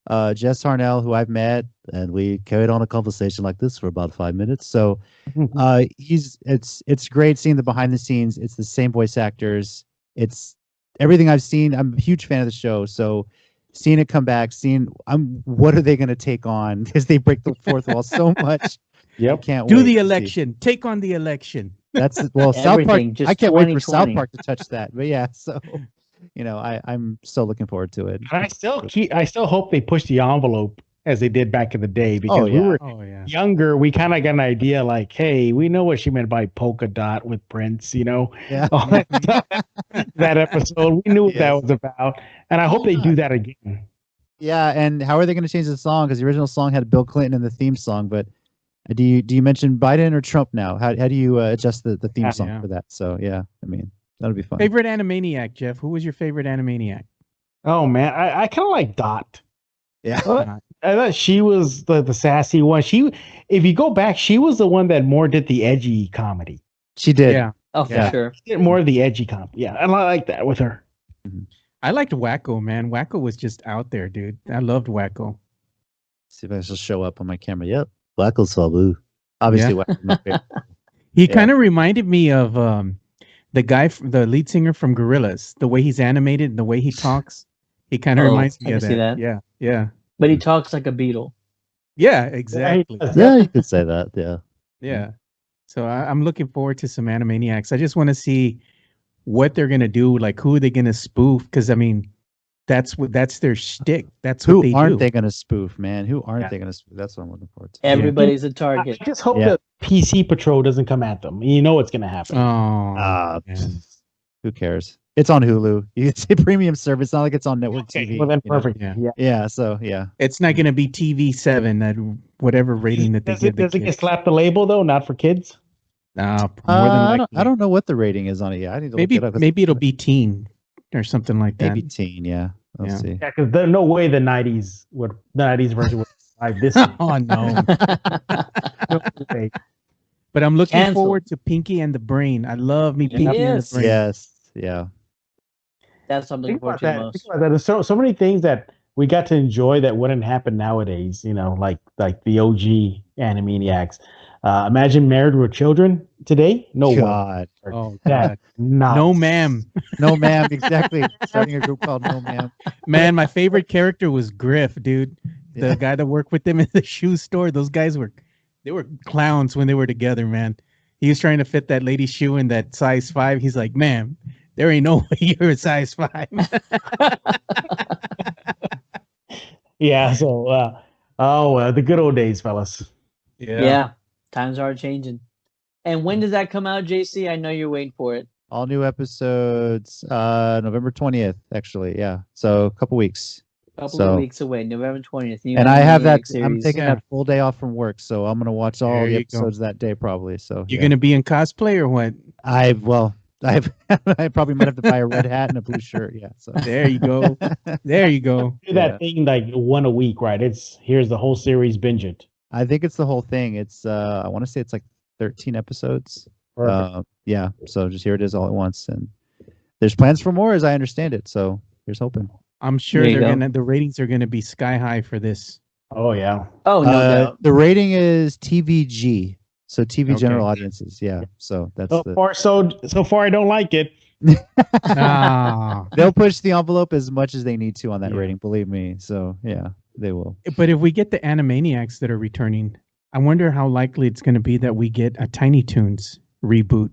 Jess Harnell, who I've met, and we carried on a conversation like this for about 5 minutes. So, it's great seeing the behind the scenes. It's the same voice actors. It's everything I've seen. I'm a huge fan of the show. So, seeing it come back, what are they going to take on? Because they break the fourth wall so much. Yep. Can't do the election. Take on the election. That's South Park. I can't wait for South Park to touch that. But yeah, so. You know, I'm so looking forward to it. I still hope they push the envelope as they did back in the day, because we were younger. We kind of got an idea, like, hey, we know what she meant by polka dot with Prince, you know, that episode. We knew what that was about, and I hope they do that again. Yeah, and how are they going to change the song? Because the original song had Bill Clinton in the theme song, but do you mention Biden or Trump now? How do you adjust the theme song for that? So yeah, I mean that'll be fun. Favorite Animaniac, Jeff? Who was your favorite Animaniac? Oh man, I kind of like Dot. Yeah, I thought she was the sassy one. If you go back, she was the one that more did the edgy comedy. she did. Yeah. Oh, for Yeah. sure. She did more of the edgy comedy. Yeah, and I like that with her. I liked Wacko, man. Wacko was just out there, dude. I loved Wacko. See if I shall show up on my camera. Yep, Wacko Sabu. Obviously, Yeah. Wacko's my favorite. He Yeah. kind of reminded me of the guy, the lead singer from Gorillaz. The way he's animated and the way he talks, he kind of Oh, reminds I me can of see that. that. Yeah, yeah, But he talks like a beetle. yeah. Exactly. Yeah, you could say that. Yeah. Yeah. So I'm looking forward to some Animaniacs. I just want to see what they're gonna do. Like, who are they gonna spoof? Because I mean, that's their shtick. That's what Who they aren't do. they going to spoof, man? Who aren't Yeah. they going to spoof? That's what I'm looking forward to. Everybody's a I target. just hope Yeah. that PC Patrol doesn't come at them. You know what's going to happen. Oh, man. Who cares? It's on Hulu. It's a premium service. It's not like it's on network TV. Well, then you know? perfect. Yeah. Yeah. Yeah. So yeah. It's not gonna be TV7 that whatever rating that they Does give it, the does it get kids. slapped the label though? Not for kids. More than likely. I don't know what the rating is on it yet. I need to Maybe look it up. maybe it'll be teen or something like that. Maybe teen. Yeah. Let's Yeah. see. Yeah, because there's no way the '90s version would survive this. Oh no! No way. But I'm looking Cancel. forward to Pinky and the Brain. I love me Pinky and the Yes. Brain. Yes. Yeah. That's what I'm looking Think forward about to the that. most. Think about that. There's so many things that we got to enjoy that wouldn't happen nowadays. You know, like the OG Animaniacs. Imagine Married with Children today. No way. God. Oh That God! not. No, ma'am. No, ma'am. Exactly. Starting a group called No, ma'am. Man, my favorite character was Griff, dude. The Yeah. guy that worked with them in the shoe store. Those guys were clowns when they were together, man. He was trying to fit that lady's shoe in that size 5. He's like, ma'am, there ain't no way you're a size 5. Yeah. So, the good old days, fellas. Yeah. Times are changing. And when does that come out, JC? I know you're waiting for it. All new episodes, November 20th, actually. Yeah. So a couple weeks. Couple So- of weeks away, November 20th. New And I have that. Animaniacs I'm series. taking Yeah. that full day off from work, so I'm gonna watch all There the you go. episodes that day, probably. So You're yeah. gonna be in cosplay or what? I probably might have to buy a red hat and a blue shirt. Yeah. So There you go. There you go. Do that thing like one a week, right? Here's the whole series, binge it. I think it's the whole thing. It's I want to say it's like 13 episodes. Perfect. Yeah. So just here it is all at once, and there's plans for more, as I understand it. So here's hoping. I'm sure There you go. the ratings are gonna be sky high for this. Oh yeah. Oh, no doubt. The rating is TVG, so TV Okay. general audiences. Yeah. So that's So the. far, I don't like it. Ah. They'll push the envelope as much as they need to on that Yeah. rating. Believe me. So yeah, they will. But if we get the Animaniacs that are returning, I wonder how likely it's going to be that we get a Tiny Toons reboot.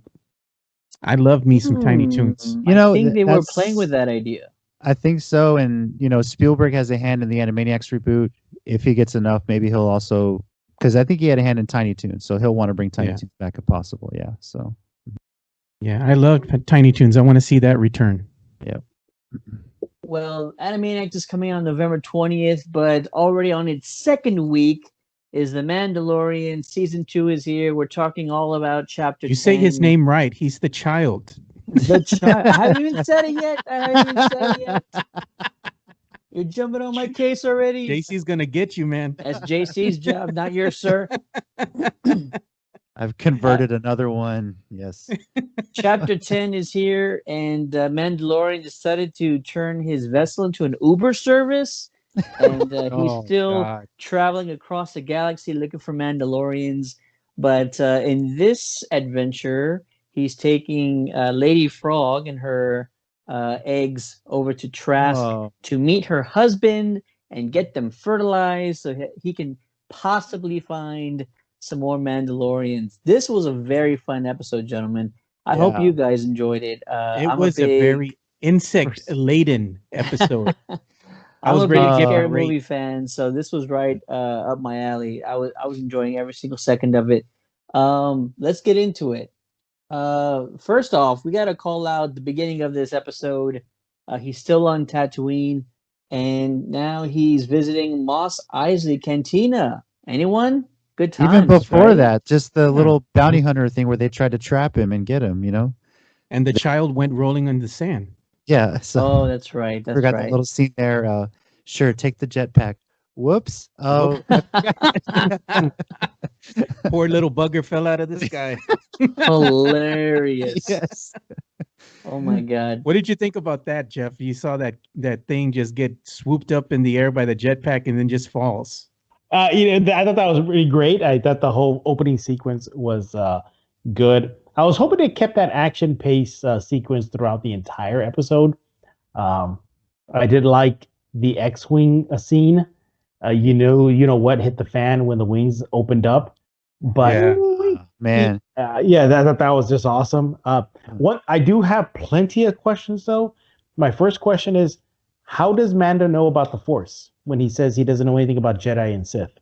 I love me some Tiny Toons. You know, I think they were that's- playing with that idea. I think so, and Spielberg has a hand in the Animaniacs reboot. If he gets enough, maybe he'll also, because I think he had a hand in Tiny Toons, so he'll want to bring Tiny Yeah. Toons back if possible. Yeah. So Yeah, I love Tiny Toons. I want to see that return. Well, Animaniacs is coming out November 20th, but already on its second week is The Mandalorian. Season 2 is here. We're talking all about chapter 10. You say his name right. He's the child. The child. I haven't even said it yet. You're jumping on my case already. JC's gonna get you, man. That's JC's job, not yours, sir. I've converted another one. Yes. Chapter 10 is here, and Mandalorian decided to turn his vessel into an Uber service. And he's Oh, still God. traveling across the galaxy looking for Mandalorians. But in this adventure, he's taking Lady Frog and her eggs over to Trask Oh, to meet her husband and get them fertilized so he can possibly find some more Mandalorians. This was a very fun episode, gentlemen. I hope Yeah. you guys enjoyed it. It I'm was a big- very insect-laden episode. I I'm was a ready big to get scary berate. movie fan, so this was right up my alley. I was enjoying every single second of it. Let's get into it. First off, we got to call out the beginning of this episode. He's still on Tatooine. and now he's visiting Moss Eisley Cantina. Anyone? Good times. Even before right? that, just the little bounty hunter thing where they tried to trap him and get him, And the child went rolling in the sand. Yeah. So Oh, that's right. That's forgot right. that little scene there. Sure, take the jetpack. Whoops. Oh, Poor little bugger fell out of the sky. Hilarious. yes. Oh my God. What did you think about that, Jeff? You saw that thing just get swooped up in the air by the jetpack and then just falls. I thought that was really great. I thought the whole opening sequence was good. I was hoping they kept that action pace sequence throughout the entire episode. I did like the X-wing scene. You know what hit the fan when the wings opened up, but Man. I thought that was just awesome. What I do have plenty of questions though. My first question is, how does Mando know about the Force when he says he doesn't know anything about Jedi and Sith?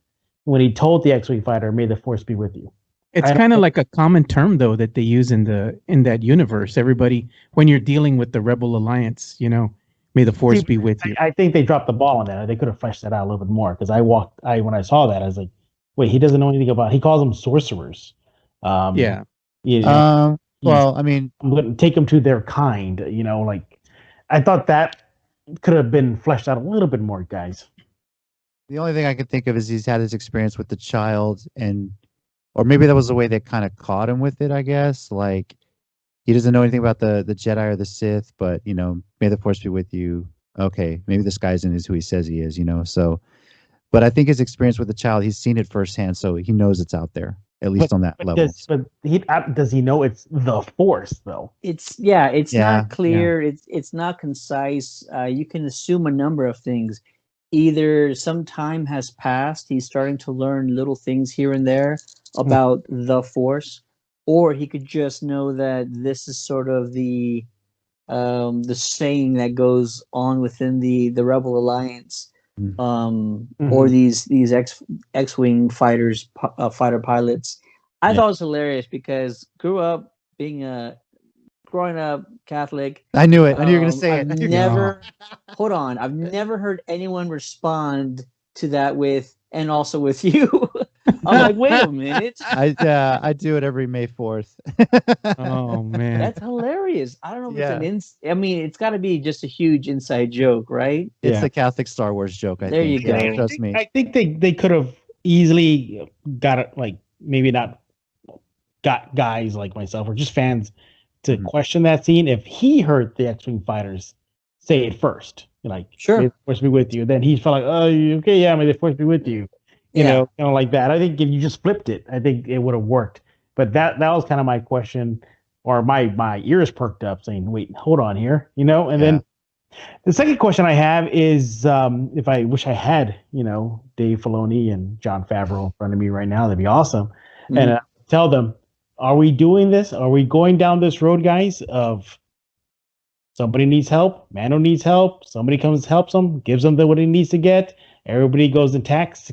When he told the X-wing fighter, "May the Force be with you." It's kind of like a common term though that they use in that universe. Everybody, when you're dealing with the Rebel Alliance, may the Force be with you. I think they dropped the ball on that. They could have fleshed that out a little bit more because when I saw that, I was like, wait, he doesn't know anything about. He calls them sorcerers. Yeah. Well, I mean, I'm going to take them to their kind. Like I thought that could have been fleshed out a little bit more, guys. the only thing I can think of is he's had his experience with the child, or maybe that was the way they kind of caught him with it. I guess like he doesn't know anything about the Jedi or the Sith, but may the Force be with you. Okay, maybe this guy isn't who he says he is. So, but I think his experience with the child, he's seen it firsthand, so he knows it's out there. At least on that level. Does he know it's the Force though? It's not clear. Yeah. It's not concise. You can assume a number of things. Either some time has passed, he's starting to learn little things here and there about the Force, or he could just know that this is sort of the saying that goes on within the Rebel Alliance. Or these X-wing fighters, fighter pilots. I thought it was hilarious because growing up Catholic. I knew it. I knew you were going to say Hold on. I've never heard anyone respond to that and also with you. I'm like, wait a minute. I do it every May 4th. Oh man, that's hilarious. I don't know if it's it's got to be just a huge inside joke, right? It's a Catholic Star Wars joke. I think. You go. Trust me. I think they could have easily got it. Like maybe not got guys like myself or just fans to question that scene if he heard the X-wing fighters say it first. Like, sure, may the Force be with you. Then he felt like, oh, okay, yeah, may the Force be with you. You know, kind of like that. I think if you just flipped it, I think it would have worked. But that was kind of my question, or my ears perked up, saying, "Wait, hold on here," And then the second question I have is, if I wish I had, Dave Filoni and Jon Favreau in front of me right now, that'd be awesome. And tell them, are we doing this? Are we going down this road, guys? Of somebody needs help, Mando needs help, somebody comes helps him, gives him what he needs to get. Everybody goes and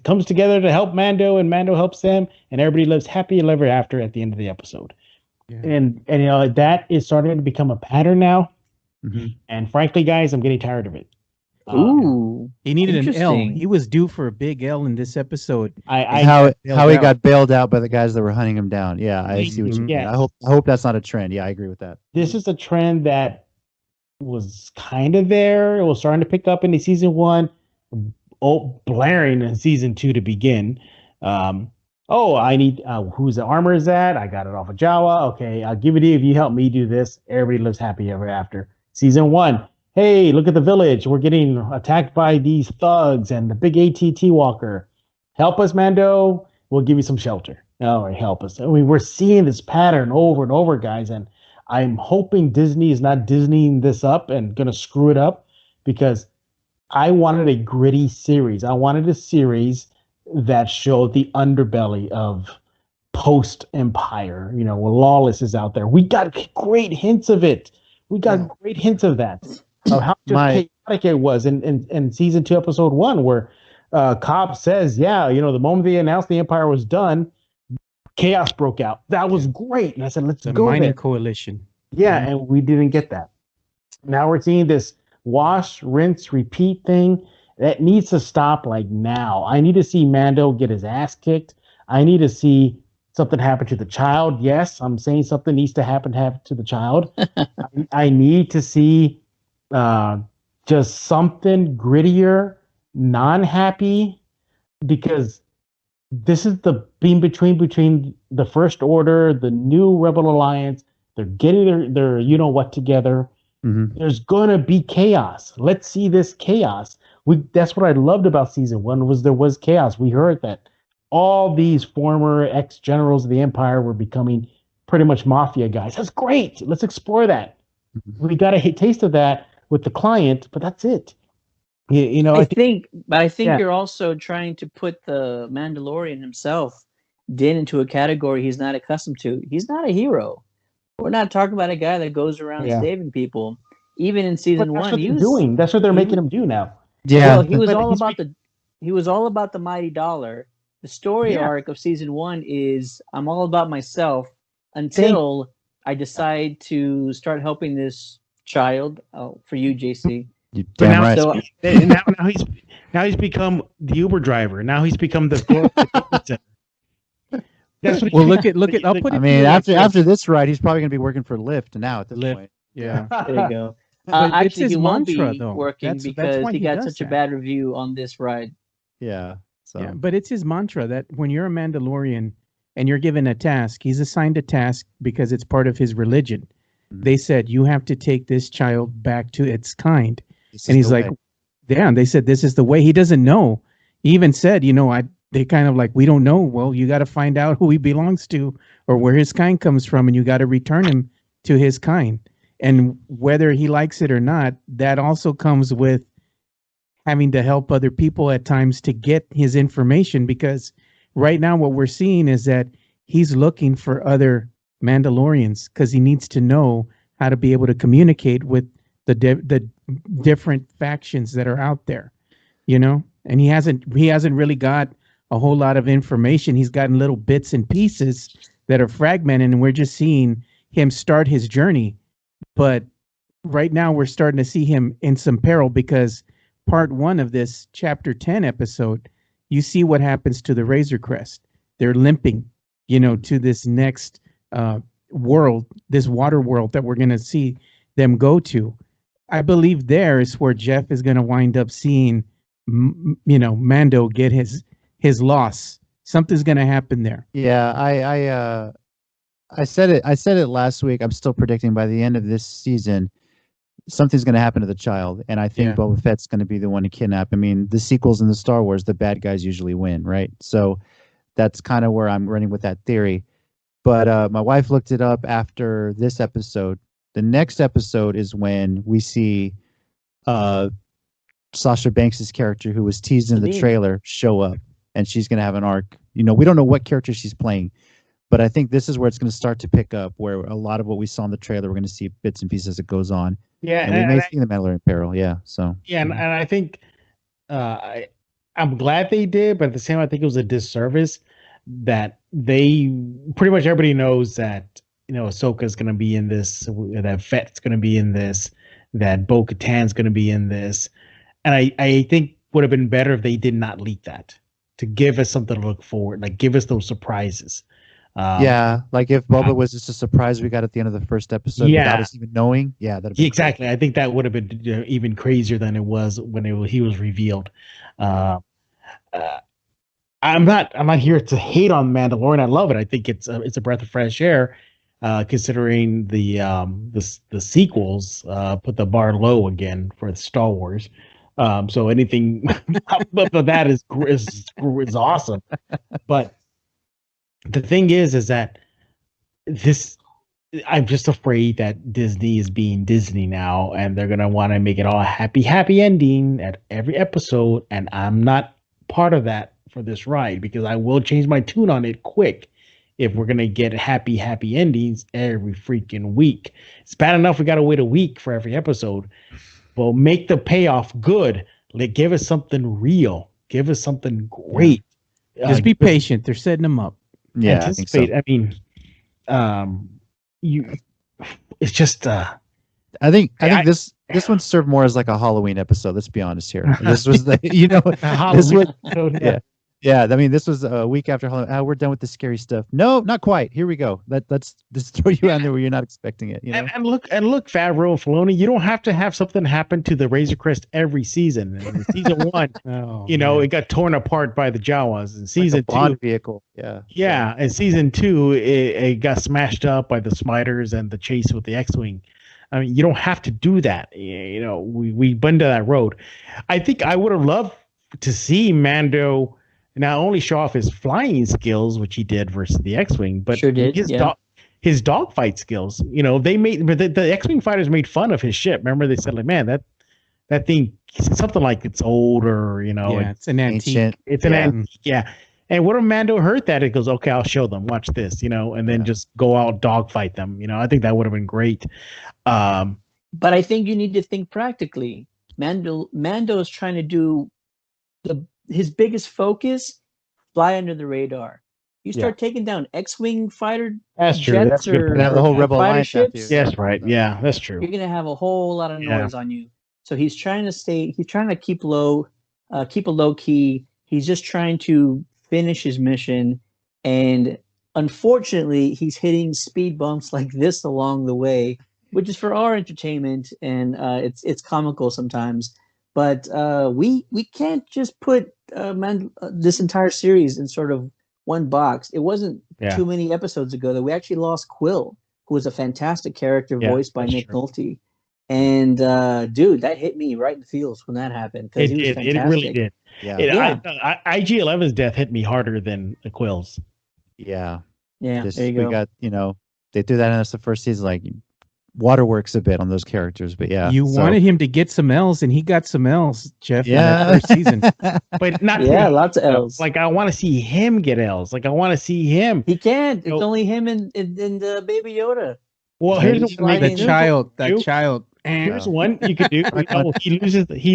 comes together to help Mando, and Mando helps them, and everybody lives happy ever after at the end of the episode. Yeah. And that is starting to become a pattern now. And frankly, guys, I'm getting tired of it. Ooh, he needed an L. He was due for a big L in this episode. How he got bailed out by the guys that were hunting him down. Yeah, I see what you mean. I hope that's not a trend. Yeah, I agree with that. This is a trend that was kind of there. It was starting to pick up in the season 1. Blaring in season 2 to begin. I need whose armor is that? I got it off of Jawa. Okay, I'll give it to you if you help me do this. Everybody lives happy ever after. Season 1. Hey, look at the village. We're getting attacked by these thugs and the big ATT walker. Help us, Mando. We'll give you some shelter. All right, help us. I mean, we're seeing this pattern over and over, guys, and I'm hoping Disney is not Disneying this up and going to screw it up, because I wanted a gritty series. I wanted a series that showed the underbelly of post-Empire. Where Lawless is out there. We got great hints of it. We got great hints of that. Of how chaotic it was in season 2, episode 1, where Cobb says, the moment they announced the Empire was done, chaos broke out. That was great. And I said, let's go. The mining coalition. Yeah, and we didn't get that. Now we're seeing this wash, rinse, repeat thing. That needs to stop like now. I need to see Mando get his ass kicked. I need to see something happen to the child. Yes, I'm saying something needs to happen to the child. I need to see just something grittier, non-happy, because this is the beam between the First Order, the new Rebel Alliance. They're getting their you know what together. Mm-hmm. There's gonna be chaos. Let's see this chaos. That's what I loved about season one was there was chaos. We heard that all these former ex-generals of the Empire were becoming pretty much mafia guys. That's great. Let's explore that. Mm-hmm. We got a taste of that with the client, but that's it. You know, I think yeah. you're also trying to put the Mandalorian himself Din into a category he's not accustomed to. He's not a hero. We're not talking about a guy that goes around saving people. Even in season But that's one, what he they're was doing. That's what they're making him do now. Yeah, well, he was But all he's about the mighty dollar. The story Yeah. arc of season one is I'm all about myself until I decide to start helping this child. Oh, for you, JC. you But damn now, right. So now he's become the Uber driver. Now he's become the That's what Well, look at. I'll put it. I to mean, you like this. after this ride, he's probably going to be working for Lyft now at this Lyft. point. Yeah. there you go. But it's Actually, his he won't mantra, be though. working That's because why he he got does such a that. bad review on this ride. Yeah. So Yeah, but it's his mantra that when you're a Mandalorian and you're given a task, he's assigned a task because it's part of his religion. Mhm. They said, you have to take this child back to its kind. this And is he's the like, way. yeah, and they said, this is the way. He doesn't know. He even said, they kind of like, we don't know. Well, you got to find out who he belongs to or where his kind comes from, and you got to return him to his kind. And whether he likes it or not, that also comes with having to help other people at times to get his information, because right now what we're seeing is that he's looking for other Mandalorians because he needs to know how to be able to communicate with the different factions that are out there, and he hasn't really got a whole lot of information. He's gotten little bits and pieces that are fragmented, and we're just seeing him start his journey. But right now we're starting to see him in some peril because part 1 of this chapter 10 episode, you see what happens to the Razor Crest. They're limping, to this next world, this water world that we're going to see them go to. I believe there is where Jeff is going to wind up seeing, Mando get his loss. Something's going to happen there. Yeah, I said it last week. I'm still predicting by the end of this season, something's going to happen to the child, and I think Boba Fett's going to be the one to kidnap. I mean, the sequels in the Star Wars, the bad guys usually win, right? So that's kind of where I'm running with that theory. But my wife looked it up after this episode. The next episode is when we see Sasha Banks' character, who was teased in the trailer, show up, and she's going to have an arc. We don't know what character she's playing, but I think this is where it's going to start to pick up, where a lot of what we saw in the trailer, we're going to see bits and pieces as it goes on. Yeah, and we may see the Mandalorian peril. Yeah, so and I think I'm glad they did, but at the same time, I think it was a disservice that they pretty much everybody knows that Ahsoka's going to be in this, that Fett's going to be in this, that Bo-Katan's going to be in this, and I think would have been better if they did not leak that, to give us something to look forward, like give us those surprises. Yeah, like if Boba was just a surprise we got at the end of the first episode without us even knowing. Yeah, that'd be exactly. Cool. I think that would have been even crazier than it was when he was revealed. I'm not here to hate on Mandalorian. I love it. I think it's a breath of fresh air, considering the sequels put the bar low again for Star Wars. So anything but that is awesome. But the thing is that I'm just afraid that Disney is being Disney now, and they're gonna want to make it all a happy ending at every episode, and I'm not part of that for this ride, because I will change my tune on it quick if we're gonna get happy endings every freaking week. It's bad enough we gotta wait a week for every episode. Well, make the payoff good. Like, give us something real. Give us something great. Just be patient. They're setting them up. Yeah, anticipate. I think so. It's just. I think this. this one served more as like a Halloween episode. Let's be honest here. This was the this Halloween was episode, yeah. Yeah, I mean, this was a week after Halloween. We're done with the scary stuff. No, not quite. Here we go. Let's just throw you out there where you're not expecting it. You know. And look, Favreau and Filoni, you don't have to have something happen to the Razor Crest every season. In season 1, it got torn apart by the Jawas. In season like a Bond 2, vehicle. Yeah. Yeah. In season 2, it got smashed up by the spiders and the chase with the X-wing. I mean, you don't have to do that. We've been to that road. I think I would have loved to see Mando not only show off his flying skills, which he did versus the X-wing, but Sure did, his dogfight skills. They made, but the X-wing fighters made fun of his ship. Remember, they said like, "Man, that thing, something like it's old, or it's an antique. It's an antique." Yeah. And what if Mando heard that? It goes, "Okay, I'll show them. Watch this," and then just go out dogfight them. I think that would have been great. But I think you need to think practically. Mando is trying to do his biggest focus, fly under the radar. You start taking down X-wing fighter jets or the whole Rebel Alliance ships. Yes, right. Yeah, that's true. You're gonna have a whole lot of noise on you. So he's trying to keep low, keep a low key. He's just trying to finish his mission, and unfortunately, he's hitting speed bumps like this along the way, which is for our entertainment, and it's comical sometimes. But we can't just put this entire series in sort of one box. It wasn't too many episodes ago that we actually lost Quill, who was a fantastic character voiced by Nick Nolte. And dude, that hit me right in the feels when that happened. It really did. Yeah. IG-11's death hit me harder than the Quill's. Yeah. Yeah. There you go. We got they threw that in us the first season, like waterworks a bit on those characters, but you wanted him to get some L's, and he got some L's, Jeff. Yeah, in that first season, but not lots of L's. Like I want to see him get L's. Like I want to see him. He can't. It's only him and Baby Yoda. Well, here's the child. That child. Here's one you could do. He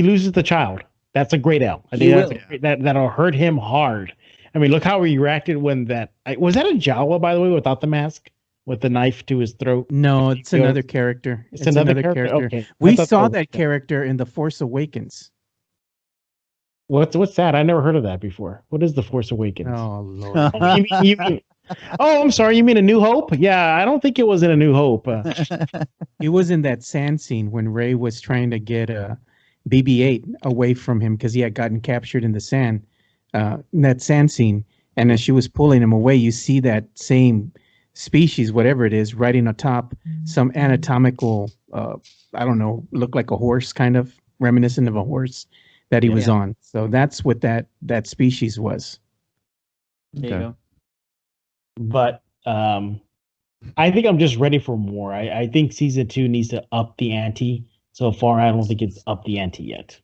loses the child. That's a great L. I think that'll hurt him hard. I mean, look how he reacted when was that a Jawa, by the way, without the mask? With the knife to his throat? No, it's another character. It's another character. Okay. We saw that character in The Force Awakens. What's that? I never heard of that before. What is The Force Awakens? Oh, Lord. I'm sorry. You mean A New Hope? Yeah, I don't think it was in A New Hope. He was in that sand scene when Rey was trying to get BB-8 away from him because he had gotten captured in the sand. In that sand scene, and as she was pulling him away, you see that same species, whatever it is, riding atop some anatomical, I don't know, looked like a horse, kind of reminiscent of a horse that he was on. So that's what that species was. There you go. But I think I'm just ready for more. I think season 2 needs to up the ante. So far, I don't think it's up the ante yet.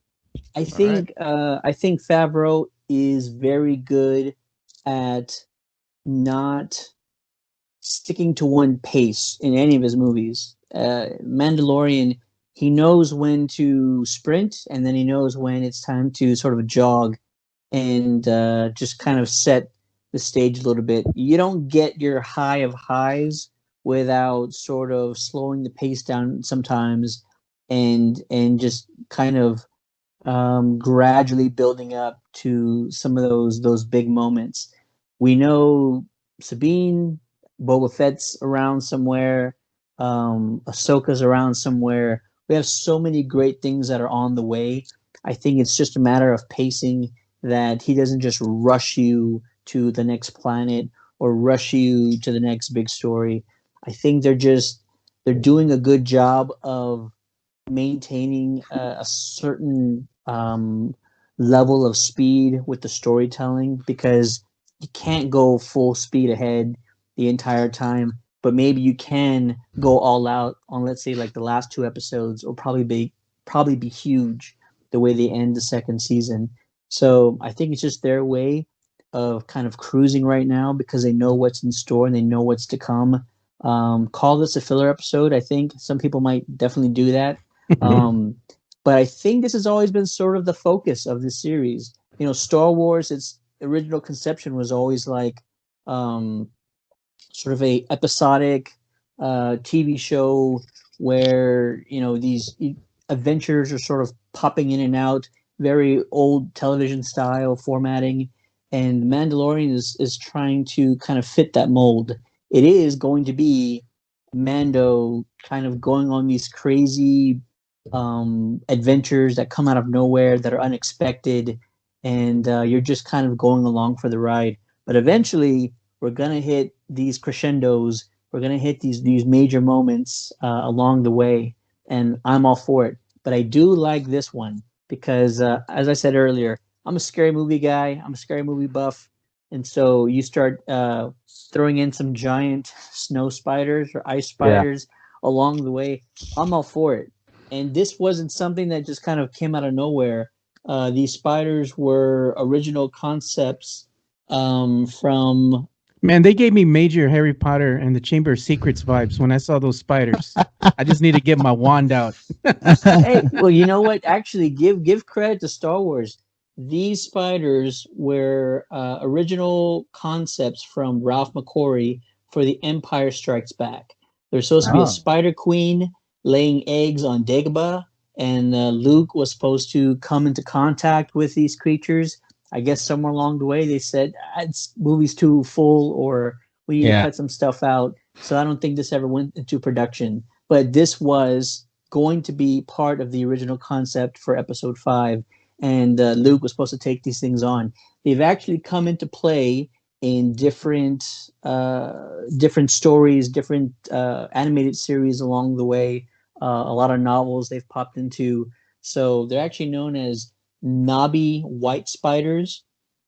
I think Favreau is very good at not sticking to one pace in any of his movies. Mandalorian, he knows when to sprint, and then he knows when it's time to sort of jog and just kind of set the stage a little bit. You don't get your high of highs without sort of slowing the pace down sometimes and just kind of gradually building up to some of those big moments. We know Sabine, Boba Fett's around somewhere, Ahsoka's around somewhere. We have so many great things that are on the way. I think it's just a matter of pacing, that he doesn't just rush you to the next planet or rush you to the next big story. I think they're doing a good job of maintaining a certain level of speed with the storytelling, because you can't go full speed ahead the entire time, but maybe you can go all out on, let's say, like the last 2 episodes, or probably be huge the way they end the second season. So I think it's just their way of kind of cruising right now, because they know what's in store and they know what's to come. Call this a filler episode. I think some people might definitely do that. But I think this has always been sort of the focus of this series. Star Wars, its original conception was always like sort of a episodic TV show where these adventures are sort of popping in and out, very old television style formatting, and Mandalorian is trying to kind of fit that mold. It is going to be Mando kind of going on these crazy adventures that come out of nowhere that are unexpected, and you're just kind of going along for the ride. But eventually, we're gonna hit these crescendos. We're gonna hit these major moments along the way, and I'm all for it. But I do like this one because, as I said earlier, I'm a scary movie guy. I'm a scary movie buff, and so you start throwing in some giant snow spiders or ice spiders along the way. I'm all for it. And this wasn't something that just kind of came out of nowhere. These spiders were original concepts from. Man, they gave me major Harry Potter and the Chamber of Secrets vibes when I saw those spiders. I just need to get my wand out. Hey, well, you know what? Actually, give credit to Star Wars. These spiders were original concepts from Ralph McQuarrie for The Empire Strikes Back. There's supposed to be a spider queen laying eggs on Dagobah, and Luke was supposed to come into contact with these creatures. I guess somewhere along the way they said this movie's too full, or we need to cut some stuff out. So I don't think this ever went into production. But this was going to be part of the original concept for Episode 5, and Luke was supposed to take these things on. They've actually come into play in different stories, different animated series along the way. A lot of novels they've popped into. So they're actually known as knobby white spiders,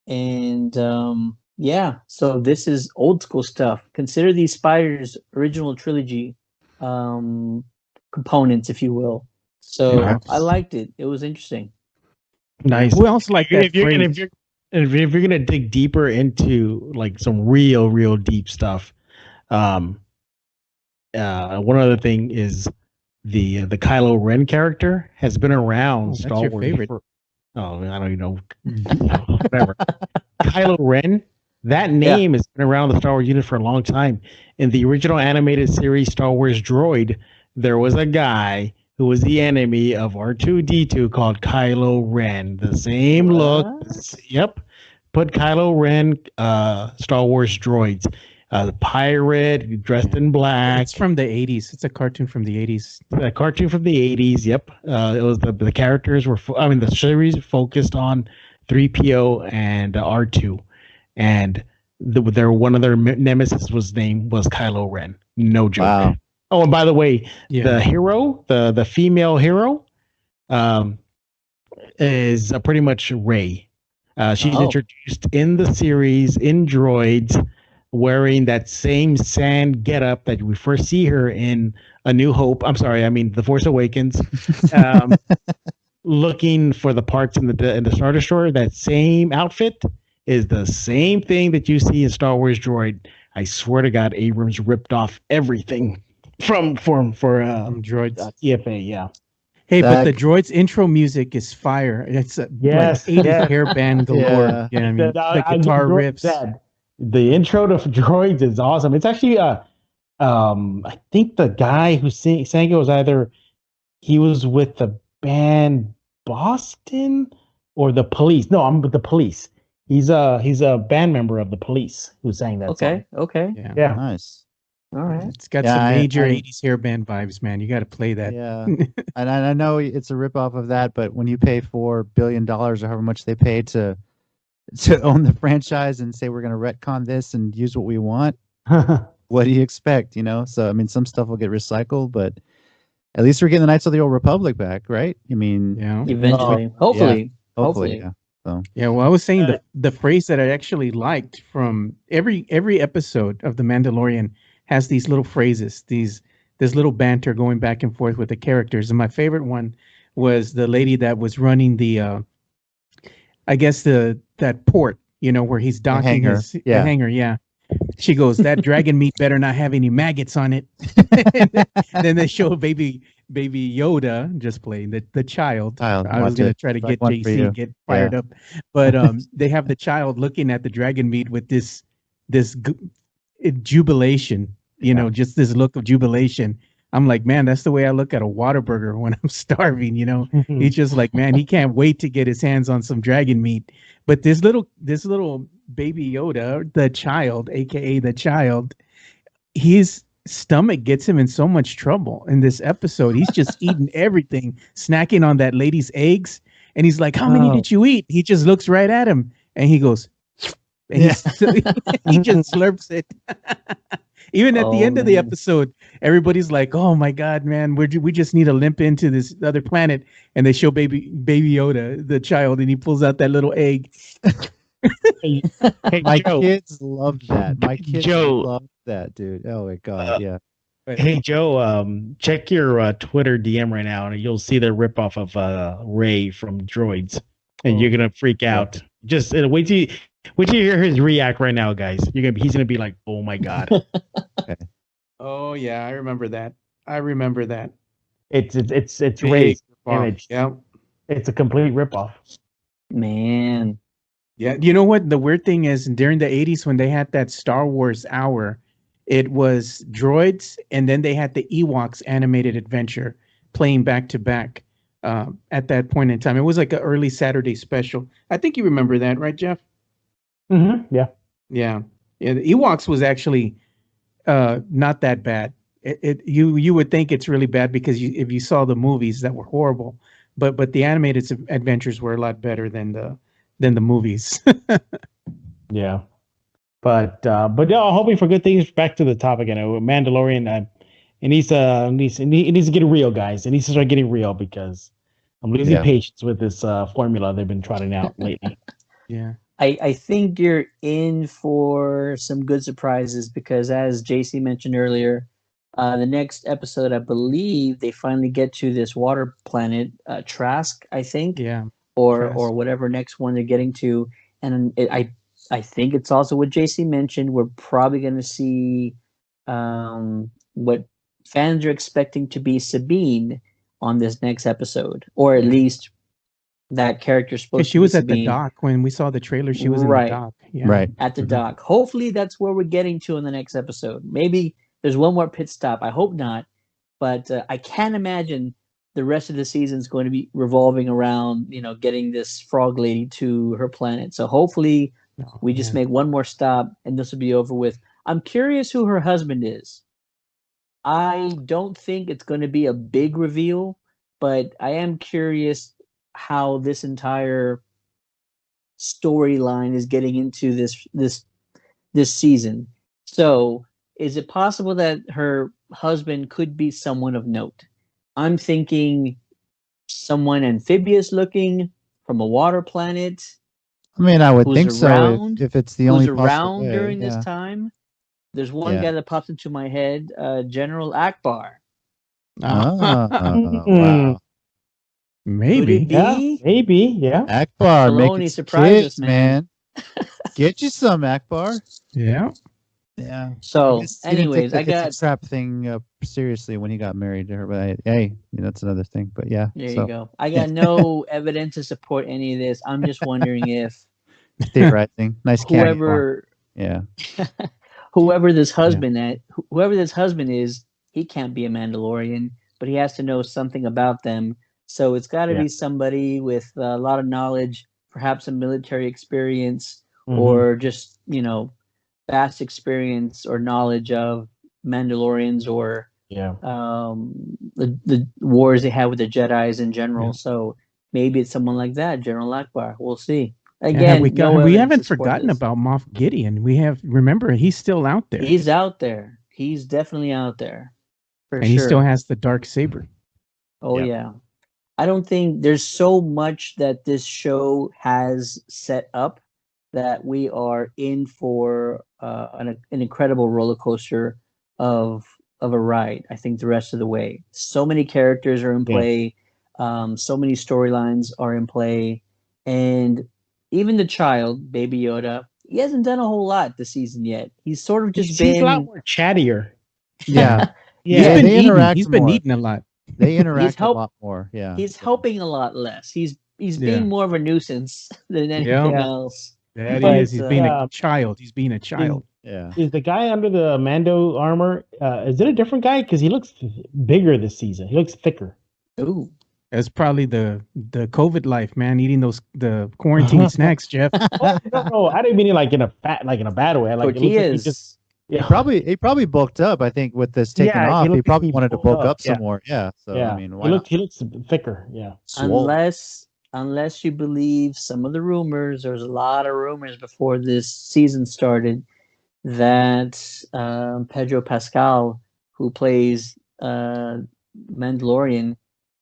and so this is old school stuff. Consider these spiders original trilogy components, if you will. So I liked it. It was interesting. Nice. Who else like that? If you're gonna dig deeper into like some real deep stuff, one other thing is the Kylo Ren character has been around Star your Wars favorite. I don't even know. Whatever. Kylo Ren, that name has been around the Star Wars universe for a long time. In the original animated series Star Wars Droid, there was a guy who was the enemy of R2-D2 called Kylo Ren. The same look. Yep. Put Kylo Ren, Star Wars droids. The pirate dressed in black. It's from the 80s. It's a cartoon from the 80s. A cartoon from the 80s. Yep. It was the characters were. The series focused on 3PO and R2, and one of their nemesis was Kylo Ren. No joke. Wow. Oh, and by the way, the hero, the female hero, is pretty much Rey. She's introduced in the series in Droids, wearing that same sand getup that we first see her in A New Hope. The Force Awakens. Looking for the parts in the Star Destroyer. That same outfit is the same thing that you see in Star Wars Droid. I swear to God, Abrams ripped off everything from Droids. TFA. Yeah. Hey, but the Droids intro music is fire. It's like 80s hair band galore. Yeah. The guitar riffs. The intro to Droids is awesome. It's actually I think the guy who sang it was either he was with the band Boston or the Police. No, I'm with the Police. He's a band member of the Police who sang that song. Okay. Yeah. Nice. All right. It's got some major 80s hair band vibes, man. You got to play that. Yeah. And I know it's a ripoff of that, but when you pay $4 billion or however much they paid to own the franchise and say we're going to retcon this and use what we want, what do you expect? So some stuff will get recycled, but at least we're getting the Knights of the Old Republic back, right? Eventually, hopefully. Yeah. So well, I was saying the phrase that I actually liked from every episode of The Mandalorian has these little phrases, this little banter going back and forth with the characters. And my favorite one was the lady that was running the that port, where he's docking the hangar. Yeah. She goes, that dragon meat better not have any maggots on it. Then they show baby Yoda just playing the child. I was going to try to get JC get fired up, but they have the child looking at the dragon meat with this jubilation, just this look of jubilation. I'm like, man, that's the way I look at a Whataburger when I'm starving. He's just like, man, he can't wait to get his hands on some dragon meat. But this little baby Yoda, the child, aka the child, his stomach gets him in so much trouble in this episode. He's just eating everything, snacking on that lady's eggs. And he's like, how many did you eat? He just looks right at him and he goes, and he just slurps it. Even at the end of the episode, everybody's like, oh my God, man, we just need to limp into this other planet. And they show baby Yoda, the child, and he pulls out that little egg. Hey, My Joe. kids love that. My kids Joe. love that, dude. Oh my God, yeah. Hey Joe, check your Twitter DM right now, and you'll see the ripoff of Ray from Droids, and you're gonna freak out. Just wait till you hear his react right now, guys. He's gonna be like, "Oh my God!" Okay. Oh yeah, I remember that. It's Ray's image. Yeah, It's a complete ripoff. Man. yeah. You know what? The weird thing is, during the '80s when they had that Star Wars hour, it was droids, and then they had the Ewoks animated adventure playing back to back. At that point in time, it was like an early Saturday special. I think you remember that, right, Jeff? Mm-hmm. Yeah. Yeah. The Ewoks was actually not that bad. You would think it's really bad because if you saw the movies that were horrible, but the animated adventures were a lot better than the movies. Yeah. But yeah, I'm hoping for good things. Back to the topic, Mandalorian. It needs to get real, guys. It needs to start getting real because I'm losing patience with this formula they've been trotting out lately. Yeah. I think you're in for some good surprises because, as JC mentioned earlier, the next episode, I believe they finally get to this water planet, Trask, I think, or whatever next one they're getting to, and I think it's also what JC mentioned. We're probably going to see what fans are expecting to be Sabine on this next episode, or at least that character supposed to be she was at Sabine. the dock when we saw the trailer. She was in the dock. Yeah. Right. At the dock. Hopefully that's where we're getting to in the next episode. Maybe there's one more pit stop. I hope not. But I can't imagine the rest of the season is going to be revolving around, getting this frog lady to her planet. So hopefully we just make one more stop and this will be over with. I'm curious who her husband is. I don't think it's going to be a big reveal, but I am curious how this entire storyline is getting into this season. So, is it possible that her husband could be someone of note? I'm thinking someone amphibious looking from a water planet. I mean, I would think around, so if it's the only who's around during this yeah. time. There's one guy that pops into my head, General Akbar. Wow. Maybe. Yeah. Akbar, Maloney make it surprised kids, us, man. Get you some, Akbar. Yeah. Yeah. So, He didn't anyways, take I the got kitten trap thing seriously when he got married to her, but hey, that's another thing. But yeah, there you go. I got no evidence to support any of this. I'm just wondering if theorizing. Nice candy bar. whoever this husband is, he can't be a Mandalorian, but he has to know something about them. So it's got to be somebody with a lot of knowledge, perhaps some military experience, or just vast experience or knowledge of Mandalorians or the wars they had with the Jedis in general. So maybe it's someone like that, General Akbar. We'll see. Again, we haven't forgotten about Moff Gideon. Remember, he's still out there. He's out there. He's definitely out there. For and sure. He still has the dark saber. Oh yeah. I don't think there's so much that this show has set up that we are in for an incredible roller coaster of a ride. I think the rest of the way, so many characters are in play, so many storylines are in play, and even the child, Baby Yoda, he hasn't done a whole lot this season yet. He's sort of just been a lot more chattier. Yeah, He's been eating a lot. They interact a lot more. Yeah, he's helping a lot less. He's being more of a nuisance than anything else. That But, he is. He's being a uh, child. He's being a child. Yeah. Is the guy under the Mando armor? Is it a different guy? Because he looks bigger this season. He looks thicker. Ooh. That's probably the COVID life, man. Eating the quarantine snacks, Jeff. Oh, no, I didn't mean it like in a bad way. Like it looks like he Tortillas. just He probably bulked up. I think with this taking Yeah, off, he looked- probably he wanted to bulked bulk up up, some yeah. more. Yeah. So yeah. I mean, why he looks thicker. Yeah. Swole. Unless you believe some of the rumors, there's a lot of rumors before this season started that Pedro Pascal, who plays Mandalorian,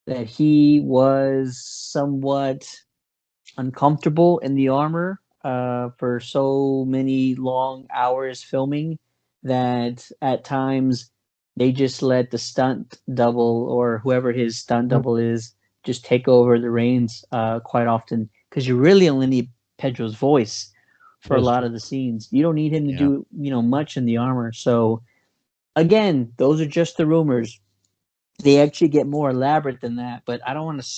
that he was somewhat uncomfortable in the armor for so many long hours filming that at times they just let the stunt double or whoever his stunt double is just take over the reins quite often, because you really only need Pedro's voice for a That's lot true. of the scenes. You don't need him to Yeah. do much in the armor. So again, those are just the rumors. They actually get more elaborate than that, but I don't want to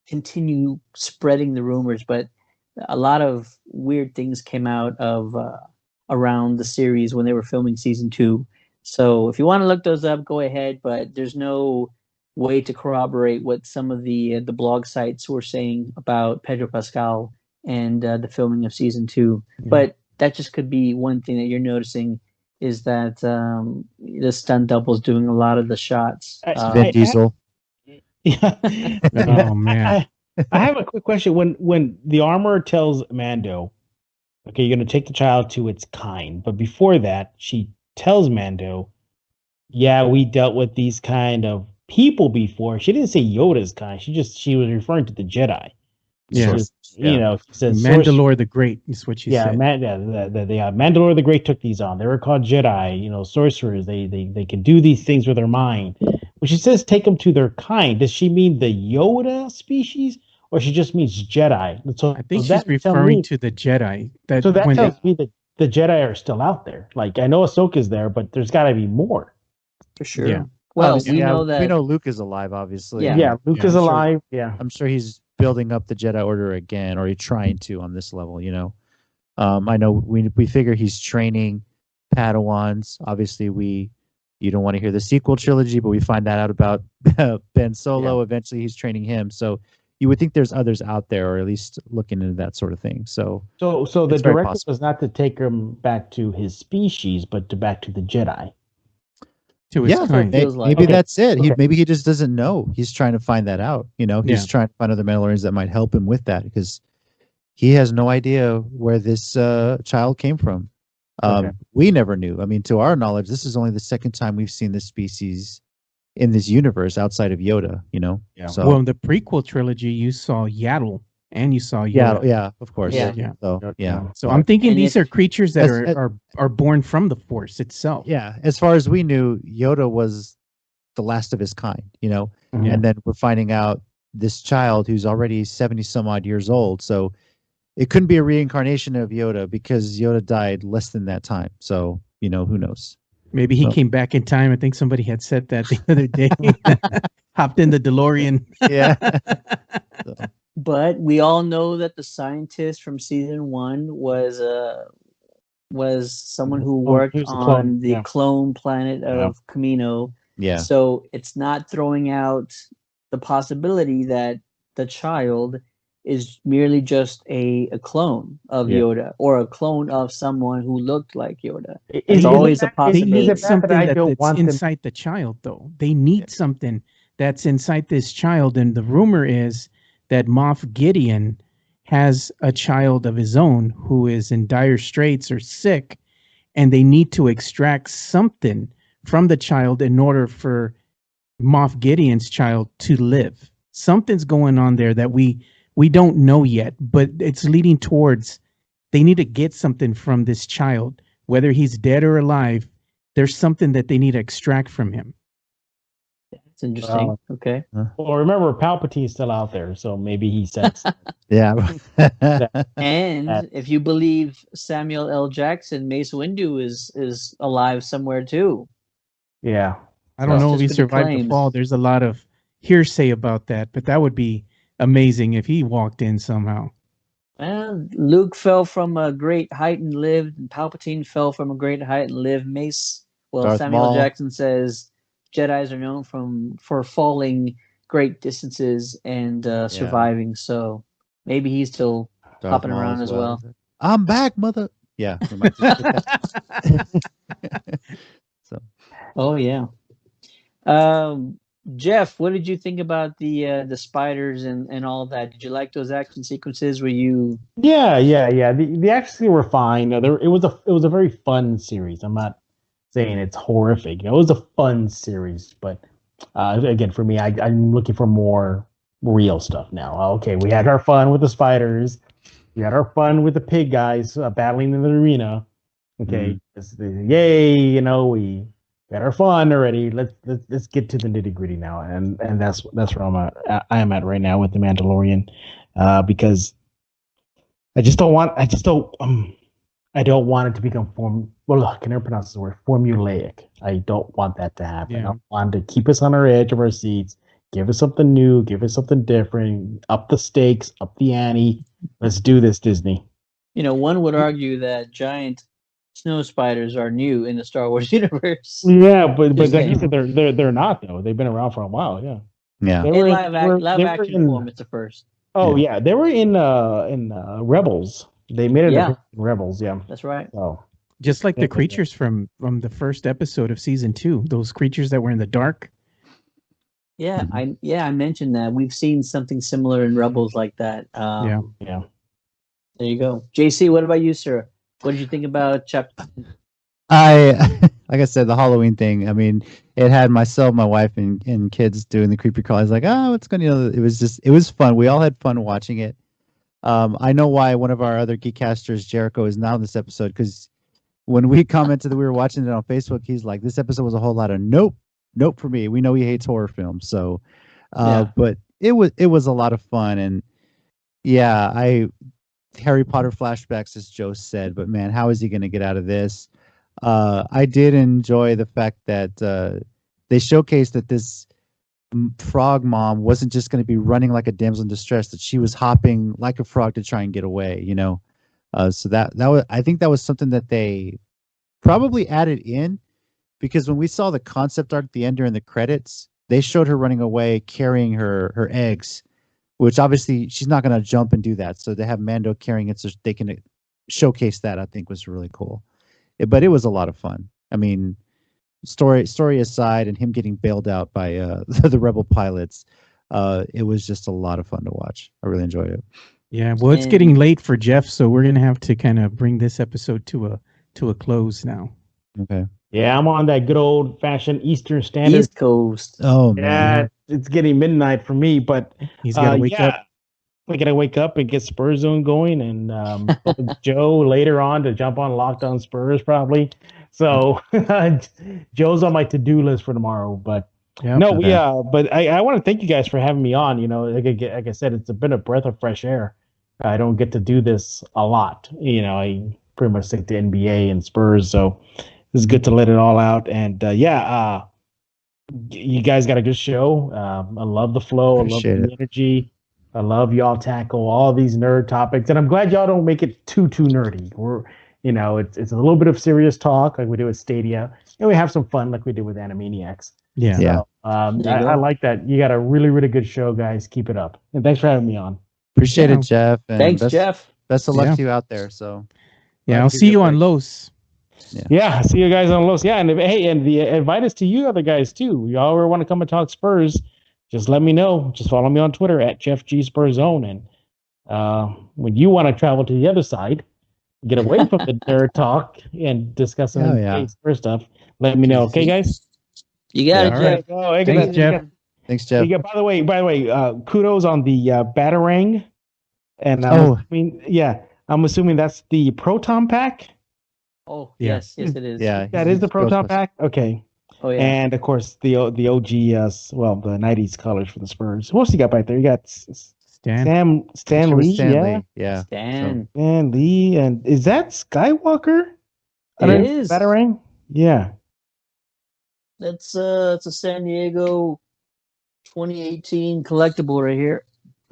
continue spreading the rumors. But a lot of weird things came out of around the series when they were filming season 2. So if you want to look those up, go ahead. But there's no way to corroborate what some of the blog sites were saying about Pedro Pascal and the filming of season 2. Yeah. But that just could be one thing that you're noticing, is that the stunt double's doing a lot of the shots. Vin Diesel. Yeah. Oh, man. I have a quick question. When the armor tells Mando, okay, you're going to take the child to its kind, but before that, she tells Mando, yeah, we dealt with these kind of people before. She didn't say Yoda's kind. She was referring to the Jedi. Yeah. So, you know, she says Mandalore the Great is what she yeah, said. Mandalore the Great took these on. They were called Jedi, you know, sorcerers. They can do these things with their mind. When she says take them to their kind, does she mean the Yoda species, or she just means Jedi? So I think that she's tell referring me- to the Jedi. So that when tells me that the Jedi are still out there. Like, I know Ahsoka's there, but there's got to be more. For sure. Yeah. Well, Obviously, we yeah, know that. we know Luke is alive. Obviously. Yeah. Yeah, Luke is I'm sure- alive. Yeah. I'm sure he's building up the Jedi Order again, or he's trying to on this level. You know, I know we figure he's training Padawans. Obviously, you don't want to hear the sequel trilogy, but we find that out about Ben Solo. Eventually, he's training him. So you would think there's others out there, or at least looking into that sort of thing. So So the It's very directive possible. was not to take him back to his species, but back to the Jedi. to his yeah, kind. feels like. maybe Okay. that's it. Okay. Maybe he just doesn't know. He's trying to find that out. You know, he's Yeah. trying to find other Mandalorians that might help him with that, because he has no idea where this child came from. Okay. We never knew. I mean, to our knowledge, this is only the second time we've seen this species in this universe outside of Yoda. You know, Yeah. So Well, in the prequel trilogy, you saw Yaddle and you saw yeah, Yoda. yeah, of course. Yeah. Yeah. So yeah. So I'm thinking And these if- are creatures that As- are born from the Force itself. Yeah, as far as we knew, Yoda was the last of his kind, you know, Mhm. and then we're finding out this child who's already 70 some odd years old. So it couldn't be a reincarnation of Yoda, because Yoda died less than that time. So, you know, who knows? Maybe he So- came back in time. I think somebody had said that the other day. Hopped in the DeLorean. Yeah. But we all know that the scientist from season 1 was someone who worked he was a on clone, the yeah. clone planet of Camino. Yeah. So it's not throwing out the possibility that the child is merely just a clone of Yeah. Yoda, or a clone of someone who looked like Yoda. Is It's it always a that- They possibility. is need it that something I don't that's want them- inside the child, though. They need something that's inside this child. And the rumor is that Moff Gideon has a child of his own who is in dire straits or sick, and they need to extract something from the child in order for Moff Gideon's child to live. Something's going on there that we don't know yet, but it's leading towards they need to get something from this child, whether he's dead or alive. There's something that they need to extract from him. It's interesting. Wow. Okay. Well, remember, Palpatine's still out there, so maybe he says. Yeah. And if you believe Samuel L. Jackson, Mace Windu is alive somewhere too. Yeah. I don't That's know if he just what he survived the claims. fall. There's a lot of hearsay about that, but that would be amazing if he walked in somehow. Well, Luke fell from a great height and lived, and Palpatine fell from a great height and lived. Mace, well, Darth Samuel Maul. Jackson says Jedi's are known for falling great distances and surviving. So maybe he's still Darth hopping Maul around as well. I'm back, mother. Yeah, we might just get that. So, Oh yeah. Jeff, what did you think about the spiders and all that? Did you like those action sequences? Were you Yeah. The action were fine. It was a very fun series. I'm not saying it's horrific. It was a fun series, but again, for me, I'm looking for more real stuff now. Okay, we had our fun with the spiders. We had our fun with the pig guys battling in the arena. Okay, yay! We had our fun already. Let's get to the nitty gritty now, and that's where I am at right now with the Mandalorian, because I don't want it to become well, I can never pronounce the word formulaic. I don't want that to happen. Yeah. I want to keep us on our edge of our seats, give us something new, give us something different, up the stakes, up the ante. Let's do this, Disney. one would argue that giant snow spiders are new in the Star Wars universe. Yeah, but Just like you saying. said, they're not though. They've been around for a while. Yeah, yeah. they In were in, live they were action in. form, it's the first. Oh yeah, they were in Rebels. They made it Yeah. in Rebels. Yeah. That's right. So Just like Yeah, the creatures from the first episode of season 2, those creatures that were in the dark. Yeah, I mentioned that we've seen something similar in Rebels like that. Yeah. yeah. There you go. JC, what about you, sir? What did you think about chapter? I like I said, the Halloween thing. I mean, it had myself, my wife, and kids doing the creepy crawl. I was like, oh, it's gonna. It was fun. We all had fun watching it. I know why one of our other Geekcasters, Jericho, is now in this episode because when we commented that we were watching it on Facebook, he's like, "This episode was a whole lot of nope for me." We know he hates horror films, so but it was a lot of fun, and yeah, Harry Potter flashbacks, as Joe said, but man, how is he going to get out of this? I did enjoy the fact that they showcased that this frog mom wasn't just going to be running like a damsel in distress; that she was hopping like a frog to try and get away. So that was, I think that was something that they probably added in because when we saw the concept art at the end during the credits, they showed her running away carrying her eggs, which obviously she's not going to jump and do that. So they have Mando carrying it so they can showcase that. I think was really cool. But it was a lot of fun. I mean, story aside, and him getting bailed out by the rebel pilots, it was just a lot of fun to watch. I really enjoyed it. Yeah, well, it's getting late for Jeff, so we're gonna have to kind of bring this episode to a close now. Okay. Yeah, I'm on that good old fashioned Eastern Standard. East Coast. Oh Yeah, man. it's getting midnight for me, but He's got to wake up. We gotta wake up and get Spurs Zone going, and Joe later on to jump on Locked On Spurs probably. So Joe's on my to-do list for tomorrow. But Yep. no, Okay. yeah, but I want to thank you guys for having me on. Like I said, it's been a breath of fresh air. I don't get to do this a lot. I pretty much stick to NBA and Spurs, so it's good to let it all out. And you guys got a good show. I love the flow. Appreciate I love the energy. I love y'all tackle all these nerd topics, and I'm glad y'all don't make it too nerdy. It's a little bit of serious talk like we do with Stadia, and we have some fun like we did with Animaniacs. Yeah. Yeah. I like that. You got a really, really good show, guys. Keep it up, and thanks for having me on. Appreciate Yeah. it, Jeff. And Thanks, Jeff. Best of luck Yeah. to you out there. So Yeah, Glad I'll to see give you a on break. Los. Yeah, see you guys on Los. Yeah, and the invite us to you other guys too. Y'all ever want to come and talk Spurs? Just let me know. Just follow me on Twitter at Jeff G Spurs Zone. And when you want to travel to the other side, get away from the nerd talk and discuss some NBA Spurs stuff, let me know. Okay, guys. You got it, all Jeff. right. Thanks, Jeff. thanks, Jeff. Yeah, by the way, kudos on the Batarang. And I'm assuming that's the Proton Pack. Oh, Yeah. yes, it is. Yeah. That is the Proton Pack. Okay. Oh, yeah. And of course the OG, the '90s colors for the Spurs. Who else you got back there? You got Stan. Stan Lee, Stanley. Yeah. Stan. Stan Lee, and is that Skywalker? It is. Batarang? Yeah. It's a San Diego 2018 collectible right here.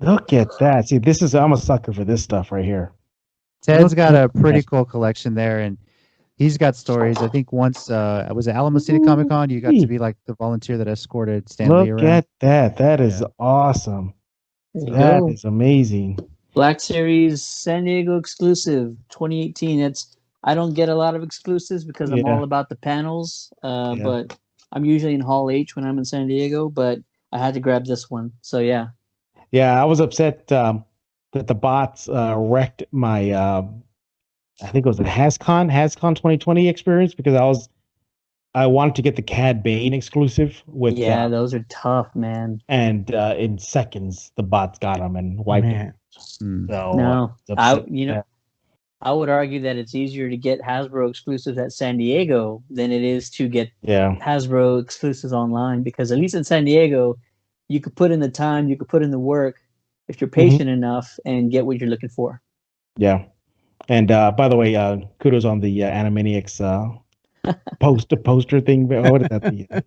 Look at that. See, I'm a sucker for this stuff right here. Ted's got a pretty cool collection there, and he's got stories. I think once was it Alamo City Comic Con, you got to be like the volunteer that escorted Stan Lee Look around. at that. That is awesome. There you That go. is amazing. Black Series San Diego exclusive 2018. I don't get a lot of exclusives because I'm Yeah. all about the panels. Yeah. But I'm usually in Hall H when I'm in San Diego, but I had to grab this one. So yeah. Yeah, I was upset that the bots wrecked my I think it was the HasCon 2020 experience because I wanted to get the Cad Bane exclusive with Yeah, those are tough, man. and in seconds the bots got them and wiped them. Hmm. So No, I was upset. I would argue that it's easier to get Hasbro exclusives at San Diego than it is to get Yeah. Hasbro exclusives online, because at least in San Diego, you could put in the time, you could put in the work if you're patient enough and get what you're looking for. Yeah. And by the way, kudos on the Animaniacs poster thing. What is that? The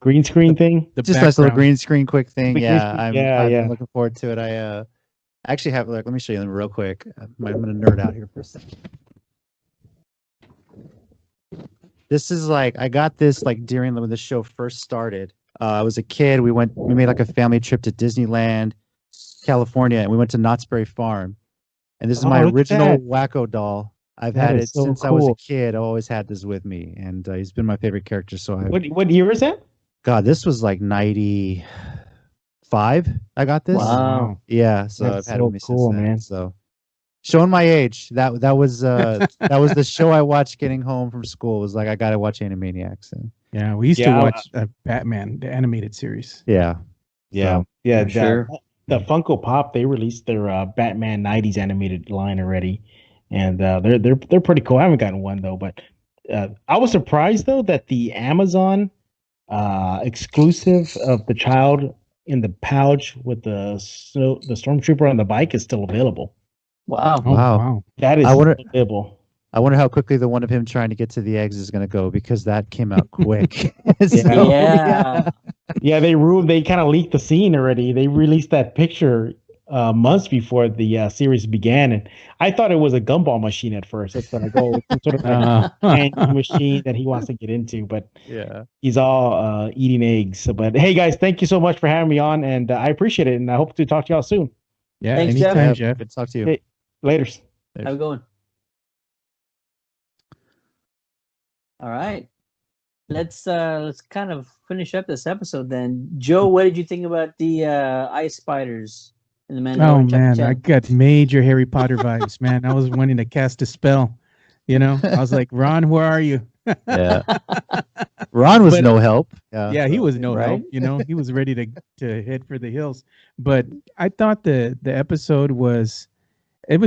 green screen thing? The Just nice little background. green screen quick thing. The green Yeah, screen, I'm yeah. looking forward to it. I actually have, like, let me show you them real quick. I'm gonna nerd out here for a second. This is like, I got this like during when the show first started. I was a kid. We made like a family trip to Disneyland, California, and we went to Knott's Berry Farm. And this is my Oh, look at original that. Wacko doll. I've That had is it so since I was a cool. kid. I always had this with me, and he's been my favorite character. So What year is that? God, this was like 95. I got this. Wow. Yeah, so That's I've had it so with me cool, since then. man. So showing my age. That was that was the show I watched getting home from school. It was like, I gotta watch Animaniacs. And Yeah, we used Yeah, to watch Batman, the animated series. yeah. Yeah. So, Yeah. For sure. The Funko Pop, they released their Batman 90s animated line already. And they're pretty cool. I haven't gotten one though, but I was surprised though that the Amazon exclusive of the child in the pouch with the stormtrooper on the bike is still available. Wow. Oh, Wow. wow. That is I wonder- still available. I wonder how quickly the one of him trying to get to the eggs is gonna go, because that came out quick. So, Yeah. Yeah, they kind of leaked the scene already. They released that picture months before the series began, and I thought it was a gumball machine at first. That's what I go, it's some sort of like candy machine that he wants to get into, but yeah. he's all eating eggs. So, but hey, guys, thank you so much for having me on, and I appreciate it, and I hope to talk to y'all soon. Yeah, Thanks, Jeff. anytime, Yeah, Jeff. good to talk to you. Hey, laters. How's it going? All right. Let's kind of finish up this episode then. Joe, what did you think about the ice spiders in the Oh Mandalorian man, chapter I 10? got major Harry Potter vibes, man. I was wanting to cast a spell. You know, I was like, Ron, where are you? Yeah. Ron was But- no help. Yeah, he was no Right? help. You know, he was ready to head for the hills. But I thought the episode was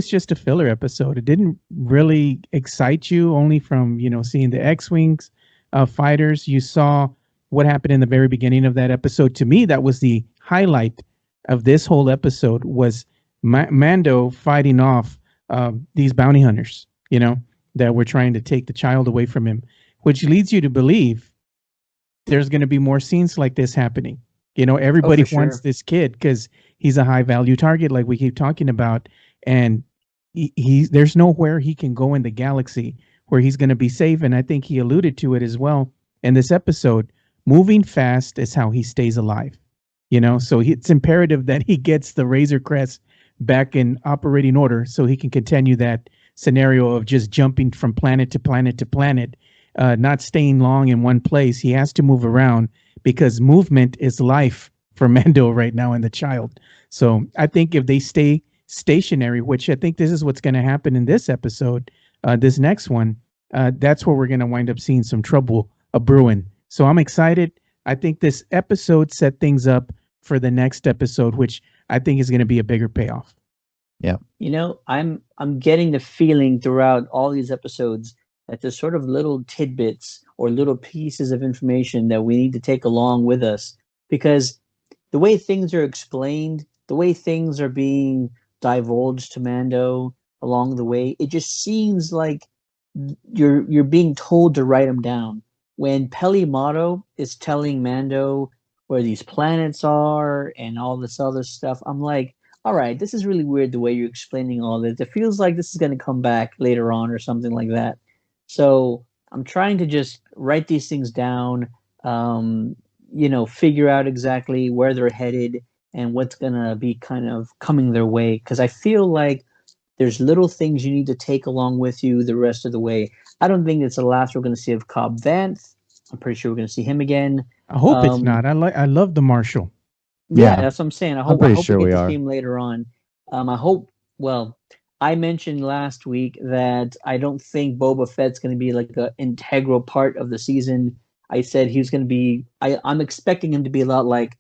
just a filler episode. It didn't really excite you, only from seeing the X-wings fighters. You saw what happened in the very beginning of that episode. To me, that was the highlight of this whole episode, was Mando fighting off these bounty hunters. That were trying to take the child away from him, which leads you to believe there's going to be more scenes like this happening. Everybody for wants sure. this kid because he's a high value target, like we keep talking about, and there's nowhere he can go in the galaxy where he's going to be safe. And I think he alluded to it as well in this episode. Moving fast is how he stays alive. So it's imperative that he gets the Razor Crest back in operating order so he can continue that scenario of just jumping from planet to planet to planet, not staying long in one place. He has to move around because movement is life for Mando right now and the child. So I think if they stay stationary, which I think this is what's going to happen in this episode, this next one, that's where we're going to wind up seeing some trouble brewing. So I'm excited. I think this episode set things up for the next episode, which I think is going to be a bigger payoff. I'm getting the feeling throughout all these episodes that there's sort of little tidbits or little pieces of information that we need to take along with us, because the way things are explained, the way things are being divulged to Mando along the way, it just seems like you're being told to write them down. When Peli Motto is telling Mando where these planets are and all this other stuff, I'm like, all right, this is really weird the way you're explaining all this. It feels like this is going to come back later on or something like that. So I'm trying to just write these things down, figure out exactly where they're headed and what's going to be kind of coming their way. Because I feel like there's little things you need to take along with you the rest of the way. I don't think it's the last we're going to see of Cobb Vanth. I'm pretty sure we're going to see him again. I hope it's not. I love the Marshal. Yeah, that's what I'm saying. I hope pretty we sure get we to are. see him later on. Well, I mentioned last week that I don't think Boba Fett's going to be like an integral part of the season. I said he was going to be. I'm expecting him to be a lot like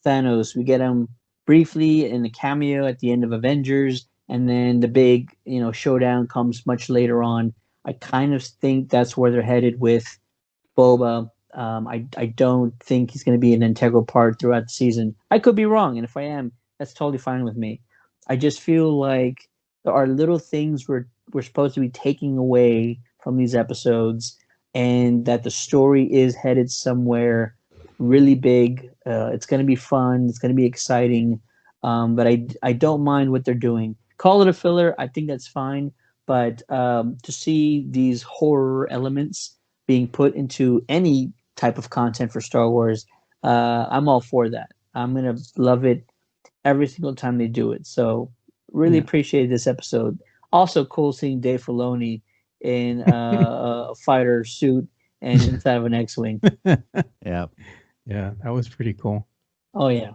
Thanos. We get him briefly in a cameo at the end of Avengers, and then the big showdown comes much later on. I kind of think that's where they're headed with Boba. I don't think he's going to be an integral part throughout the season. I could be wrong, and if I am, that's totally fine with me. I just feel like there are little things we're supposed to be taking away from these episodes, and that the story is headed somewhere really big. It's going to be fun. It's going to be exciting. But I don't mind what they're doing. Call it a filler. I think that's fine. But to see these horror elements being put into any type of content for Star Wars, I'm all for that. I'm gonna love it every single time they do it. So really appreciate this episode. Also cool seeing Dave Filoni in a fighter suit and inside of an X-wing. Yeah. Yeah, that was pretty cool. Oh yeah.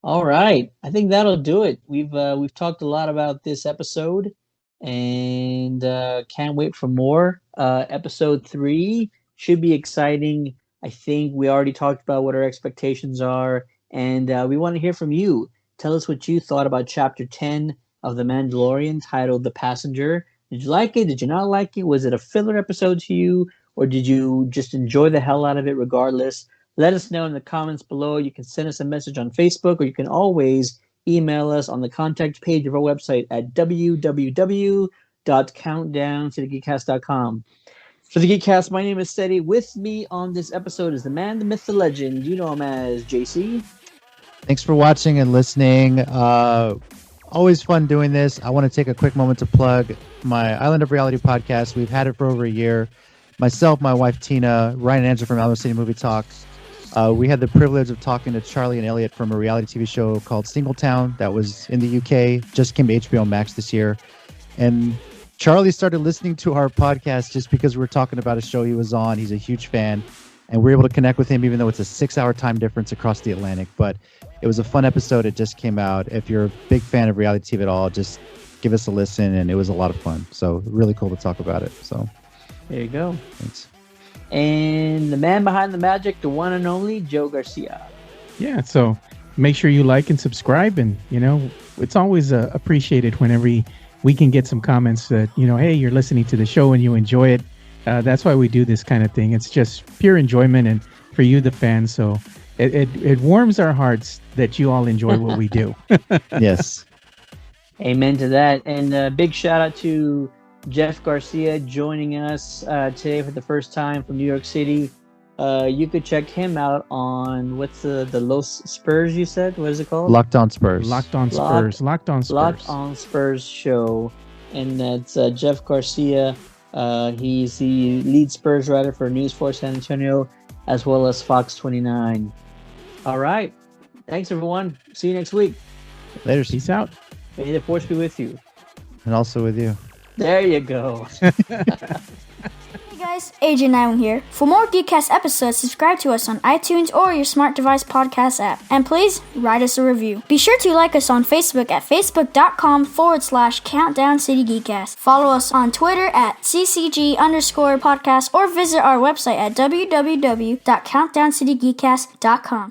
All right, I think that'll do it. We've talked a lot about this episode, and can't wait for more. Episode 3 should be exciting. I think we already talked about what our expectations are, and we want to hear from you. Tell us what you thought about Chapter 10 of The Mandalorian, titled The Passenger. Did you like it? Did you not like it? Was it a filler episode to you, or did you just enjoy the hell out of it regardless? Let us know in the comments below. You can send us a message on Facebook, or you can always email us on the contact page of our website at www.countdowntothegeekcast.com. For the Geekcast, my name is Steady. With me on this episode is the man, the myth, the legend. You know him as JC. Thanks for watching and listening. Always fun doing this. I want to take a quick moment to plug my Island of Reality podcast. We've had it for over a year. Myself, my wife Tina, Ryan and Angela from Alamo City Movie Talk. We had the privilege of talking to Charlie and Elliot from a reality TV show called Singletown that was in the UK, just came to HBO Max this year. And Charlie started listening to our podcast just because we were talking about a show he was on. He's a huge fan, and we were able to connect with him even though it's a 6-hour time difference across the Atlantic. But it was a fun episode. It just came out. If you're a big fan of reality TV at all, just give us a listen, and it was a lot of fun. So really cool to talk about it. So there you go. Thanks. And the man behind the magic, the one and only Joe Garcia. Yeah, so make sure you like and subscribe, and it's always appreciated whenever we can get some comments that hey, you're listening to the show and you enjoy it. That's why we do this kind of thing. It's just pure enjoyment, and for you, the fans. So it warms our hearts that you all enjoy what we do. Yes. Amen to that. And big shout out to Jeff Garcia joining us today for the first time from New York City. You could check him out on what's the Los Spurs, you said? What is it called? Locked On Spurs. Locked On Spurs. Locked On Spurs. Locked On Spurs show. And that's Jeff Garcia. He's the lead Spurs writer for News 4 San Antonio, as well as Fox 29. All right. Thanks, everyone. See you next week. Later. Peace out. May the force be with you. And also with you. There you go. Hey guys, AJ Nyland here. For more Geekcast episodes, subscribe to us on iTunes or your smart device podcast app. And please, write us a review. Be sure to like us on Facebook at facebook.com/CountdownCityGeekcast. Follow us on Twitter at CCG_podcast or visit our website at www.countdowncitygeekcast.com.